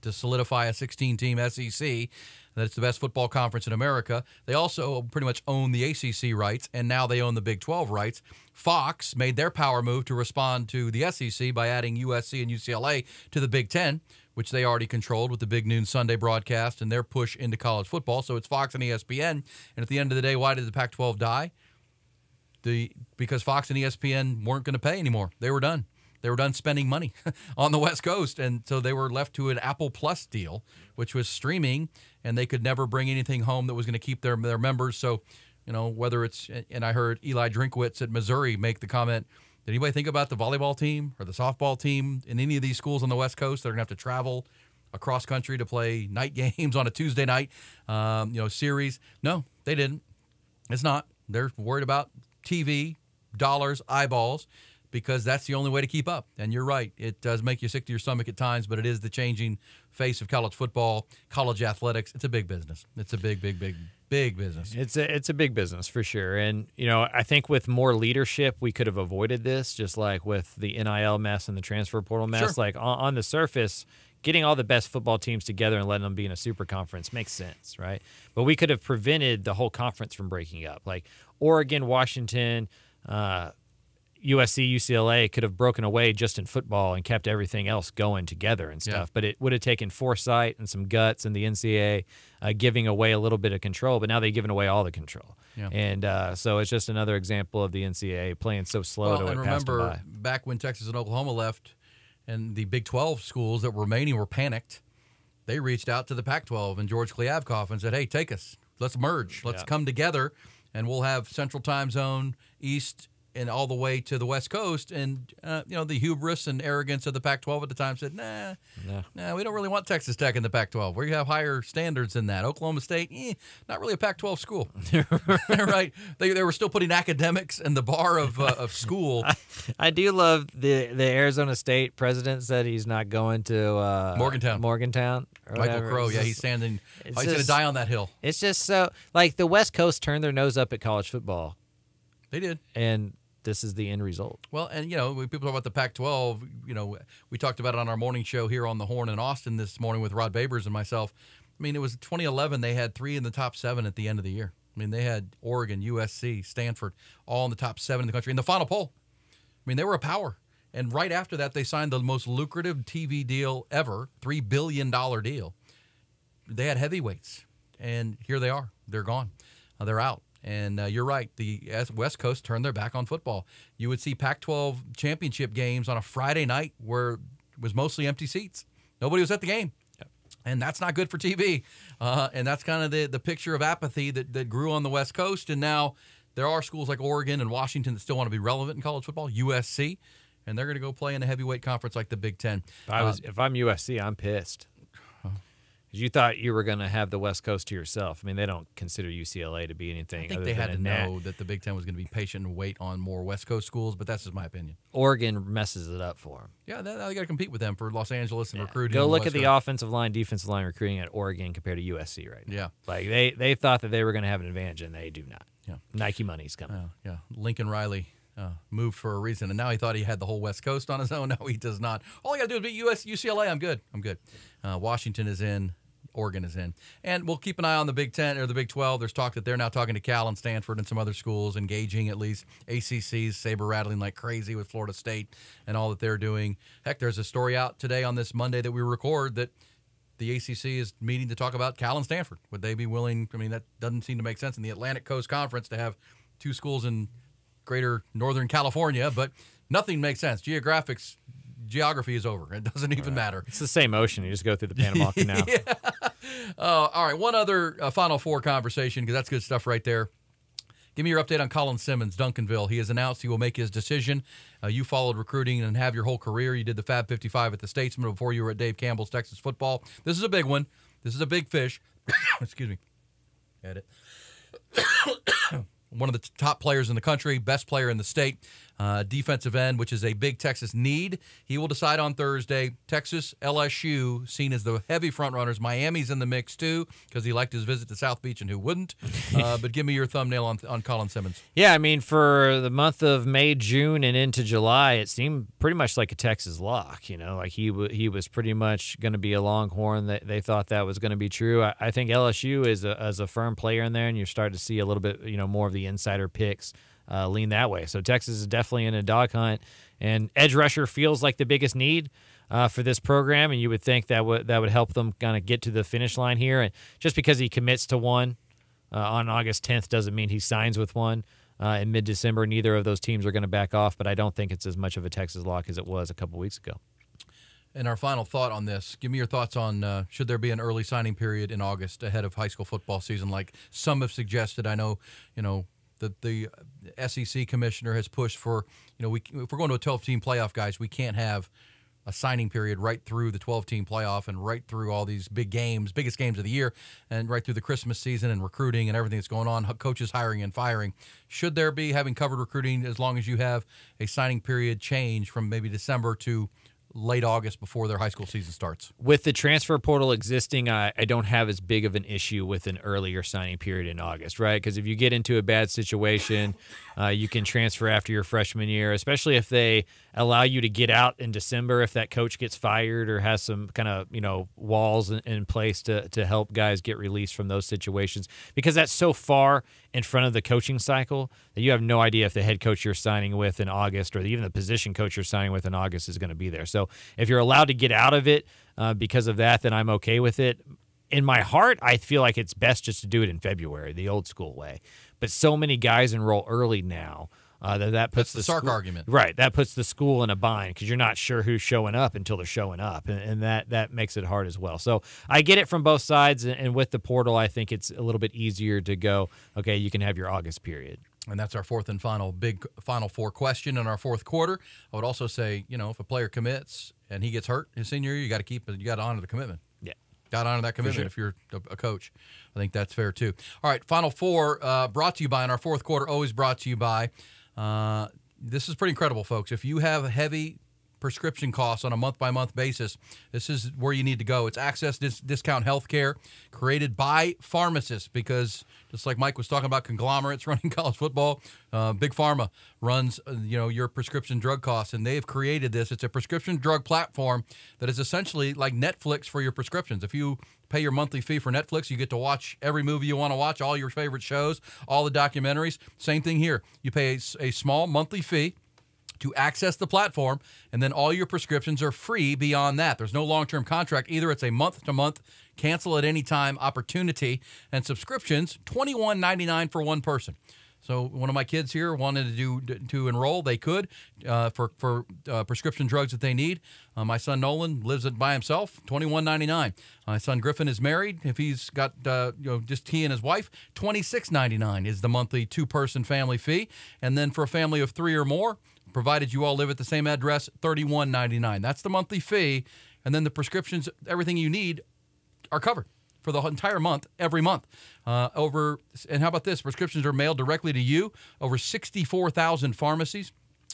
to solidify a 16-team SEC. That's the best football conference in America. They also pretty much own the ACC rights, and now they own the Big 12 rights. Fox made their power move to respond to the SEC by adding USC and UCLA to the Big 10, which they already controlled with the Big Noon Sunday broadcast and their push into college football. So it's Fox and ESPN. And at the end of the day, why did the Pac-12 die? Because Fox and ESPN weren't going to pay anymore. They were done. They were done spending money on the West Coast, and so they were left to an Apple Plus deal, which was streaming, and they could never bring anything home that was going to keep their members. So, whether it's – and I heard Eli Drinkwitz at Missouri make the comment, did anybody think about the volleyball team or the softball team in any of these schools on the West Coast that are going to have to travel across country to play night games on a Tuesday night, series? No, they didn't. It's not. They're worried about TV, dollars, eyeballs, because that's the only way to keep up. And you're right. It does make you sick to your stomach at times, but it is the changing face of college football, college athletics. It's a big business. It's a big business. It's a big business for sure. And, I think with more leadership, we could have avoided this, just like with the NIL mess and the transfer portal mess. Sure. Like on the surface, getting all the best football teams together and letting them be in a super conference makes sense, right? But we could have prevented the whole conference from breaking up. Like Oregon, Washington, USC, UCLA could have broken away just in football and kept everything else going together and stuff. Yeah. But it would have taken foresight and some guts and the NCAA giving away a little bit of control. But now they've given away all the control. Yeah. And so it's just another example of the NCAA playing so slow to it passed them by. And remember, back when Texas and Oklahoma left and the Big 12 schools that were remaining were panicked, they reached out to the Pac-12 and George Kliavkoff and said, hey, take us. Let's merge. Let's come together, and we'll have Central Time Zone, East, and all the way to the West Coast. And, the hubris and arrogance of the Pac-12 at the time said, nah, we don't really want Texas Tech in the Pac-12. We have higher standards than that. Oklahoma State, not really a Pac-12 school. Right? They were still putting academics in the bar of school. I do love the Arizona State president said he's not going to Morgantown. Michael Crow, he's standing. He's going to die on that hill. It's just so, like, the West Coast turned their nose up at college football. They did. And this is the end result. Well, and, when people talk about the Pac-12, we talked about it on our morning show here on the Horn in Austin this morning with Rod Babers and myself. I mean, it was 2011. They had 3 in the top 7 at the end of the year. I mean, they had Oregon, USC, Stanford, all in the top 7 in the country. In the Final Poll, I mean, they were a power. And right after that, they signed the most lucrative TV deal ever, $3 billion deal. They had heavyweights, and here they are. They're gone. They're out. And you're right. The West Coast turned their back on football. You would see Pac-12 championship games on a Friday night where it was mostly empty seats. Nobody was at the game. And that's not good for TV. And that's kind of the picture of apathy that grew on the West Coast. And now there are schools like Oregon and Washington that still want to be relevant in college football, USC, and they're going to go play in a heavyweight conference like the Big Ten. If I'm USC, I'm pissed. You thought you were going to have the West Coast to yourself. I mean, they don't consider UCLA to be anything. I think they had to know that the Big Ten was going to be patient and wait on more West Coast schools, but that's just my opinion. Oregon messes it up for them. Yeah, they got to compete with them for Los Angeles and recruiting. Go look at the offensive line, defensive line recruiting at Oregon compared to USC right now. Yeah. Like they thought that they were going to have an advantage, and they do not. Yeah. Nike money's coming. Yeah. Lincoln Riley moved for a reason, and now he thought he had the whole West Coast on his own. Now he does not. All he got to do is beat UCLA. I'm good. Washington is in. Oregon is in. And we'll keep an eye on the Big 10 or the Big 12. There's talk that they're now talking to Cal and Stanford and some other schools, engaging at least. ACC's saber-rattling like crazy with Florida State and all that they're doing. Heck, there's a story out today on this Monday that we record that the ACC is meeting to talk about Cal and Stanford. Would they be willing? I mean, that doesn't seem to make sense in the Atlantic Coast Conference to have two schools in greater Northern California, but nothing makes sense. Geography is over. It doesn't even matter. It's the same ocean. You just go through the Panama Canal. Yeah. All right, one other Final Four conversation, because that's good stuff right there. Give me your update on Colin Simmons, Duncanville. He has announced he will make his decision. You followed recruiting and have your whole career. You did the Fab 55 at the Statesman before you were at Dave Campbell's Texas Football. This is a big one. This is a big fish. Excuse me. Edit. One of the top players in the country, best player in the state, defensive end, which is a big Texas need. He will decide on Thursday. Texas, LSU, seen as the heavy front runners. Miami's in the mix, too, because he liked his visit to South Beach, and who wouldn't? But give me your thumbnail on Colin Simmons. Yeah, I mean, for the month of May, June, and into July, it seemed pretty much like a Texas lock. You know, like he was pretty much going to be a Longhorn. They thought that was going to be true. I think LSU is a firm player in there, and you're starting to see a little bit, more of the insider picks lean that way. So Texas is definitely in a dog hunt, and edge rusher feels like the biggest need for this program, and you would think that would help them kind of get to the finish line here. And just because he commits to one on August 10th doesn't mean he signs with one in mid-December. Neither of those teams are going to back off, but I don't think it's as much of a Texas lock as it was a couple weeks ago. And our final thought on this, give me your thoughts on should there be an early signing period in August ahead of high school football season like some have suggested. I know, the SEC commissioner has pushed for, if we're going to a 12-team playoff, guys, we can't have a signing period right through the 12-team playoff and right through all these big games, biggest games of the year, and right through the Christmas season and recruiting and everything that's going on, coaches hiring and firing. Should there be having covered recruiting as long as you have a signing period change from maybe December to late August before their high school season starts? With the transfer portal existing, I don't have as big of an issue with an earlier signing period in August, right? Because if you get into a bad situation, you can transfer after your freshman year, especially if they allow you to get out in December if that coach gets fired or has some kind of, walls in place to help guys get released from those situations, because that's so far in front of the coaching cycle that you have no idea if the head coach you're signing with in August or even the position coach you're signing with in August is going to be there. So if you're allowed to get out of it because of that, then I'm okay with it. In my heart, I feel like it's best just to do it in February, the old school way. But so many guys enroll early now that puts the Sark argument. Right, that puts the school in a bind because you're not sure who's showing up until they're showing up, and that makes it hard as well. So I get it from both sides, and with the portal, I think it's a little bit easier to go, okay, you can have your August period. And that's our fourth and final big Final Four question in our fourth quarter. I would also say, if a player commits and he gets hurt his senior year, you got to honor the commitment. Yeah. Got to honor that commitment if you're a coach. I think that's fair too. All right, Final Four brought to you by, in our fourth quarter, always brought to you by. This is pretty incredible, folks. If you have heavy prescription costs on a month-by-month basis, this is where you need to go. It's Access Discount Healthcare, created by pharmacists, because just like Mike was talking about conglomerates running college football, Big Pharma runs your prescription drug costs, and they've created this. It's a prescription drug platform that is essentially like Netflix for your prescriptions. If you pay your monthly fee for Netflix, you get to watch every movie you want to watch, all your favorite shows, all the documentaries. Same thing here. You pay a small monthly fee to access the platform, and then all your prescriptions are free beyond that. There's no long-term contract either. It's a month-to-month, cancel at any time opportunity, and subscriptions, $21.99 for one person. So one of my kids here wanted to enroll. They could for prescription drugs that they need. My son Nolan lives by himself, $21.99. My son Griffin is married. If he's got just he and his wife, $26.99 is the monthly 2-person family fee. And then for a family of 3 or more, provided you all live at the same address, $31.99. That's the monthly fee. And then the prescriptions, everything you need, are covered for the entire month, every month. And how about this? Prescriptions are mailed directly to you, over 64,000 pharmacies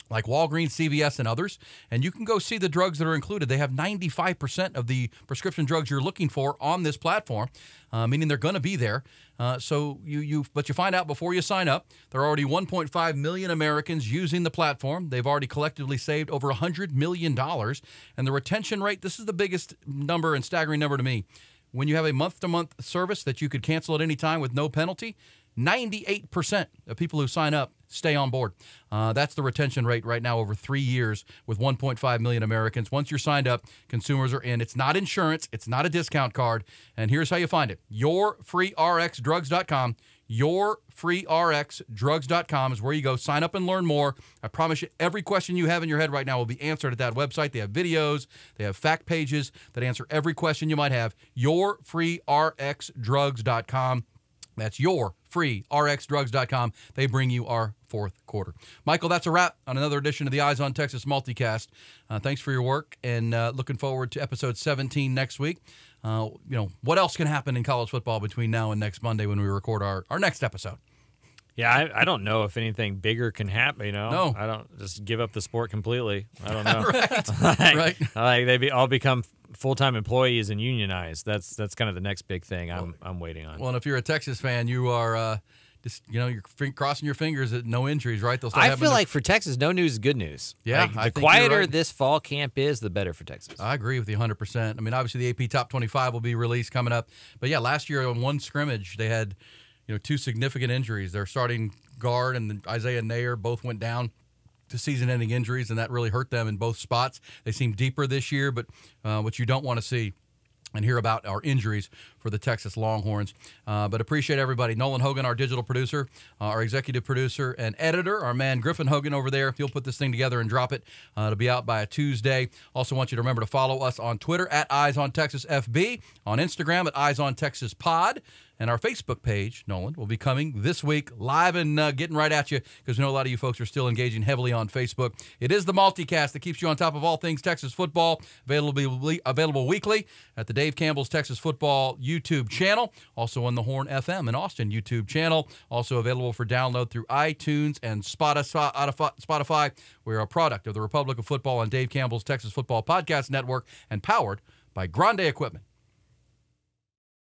like Walgreens, CVS, and others. And you can go see the drugs that are included. They have 95% of the prescription drugs you're looking for on this platform, meaning they're going to be there. But you find out before you sign up. There are already 1.5 million Americans using the platform. They've already collectively saved over $100 million. And the retention rate, this is the biggest number and staggering number to me. When you have a month-to-month service that you could cancel at any time with no penalty, 98% of people who sign up stay on board. That's the retention rate right now over 3 years with 1.5 million Americans. Once you're signed up, consumers are in. It's not insurance. It's not a discount card. And here's how you find it. YourFreeRxDrugs.com. YourFreeRxDrugs.com is where you go. Sign up and learn more. I promise you, every question you have in your head right now will be answered at that website. They have videos. They have fact pages that answer every question you might have. YourFreeRxDrugs.com. That's YourFreeRxDrugs.com. They bring you our fourth quarter. Michael, that's a wrap on another edition of the Eyes on Texas Multicast. Thanks for your work, and looking forward to episode 17 next week. What else can happen in college football between now and next Monday when we record our next episode? Yeah, I don't know if anything bigger can happen, No. I don't just give up the sport completely. I don't know. Right. They all become full-time employees and unionized. That's kind of the next big thing I'm waiting on. Well, and if you're a Texas fan, you are you're crossing your fingers that no injuries, right? I feel like for Texas, no news is good news. Yeah, the I think quieter you're right. this fall camp is, the better for Texas. I agree with you 100%. I mean, obviously the AP Top 25 will be released coming up. But yeah, last year on one scrimmage, they had 2 significant injuries. Their starting guard and Isaiah Nair both went down to season-ending injuries, and that really hurt them in both spots. They seem deeper this year, but what you don't want to see and hear about our injuries for the Texas Longhorns. But appreciate everybody. Nolan Hogan, our digital producer, our executive producer and editor, our man Griffin Hogan over there. He'll put this thing together and drop it. It'll be out by a Tuesday. Also want you to remember to follow us on Twitter at Eyes on Texas FB, on Instagram at Eyes on Texas Pod. And our Facebook page, Nolan, will be coming this week live and getting right at you because we know a lot of you folks are still engaging heavily on Facebook. It is the multicast that keeps you on top of all things Texas football, available weekly at the Dave Campbell's Texas Football YouTube channel, also on the Horn FM in Austin YouTube channel, also available for download through iTunes and Spotify. We're a product of the Republic of Football on Dave Campbell's Texas Football Podcast Network and powered by Grande Equipment.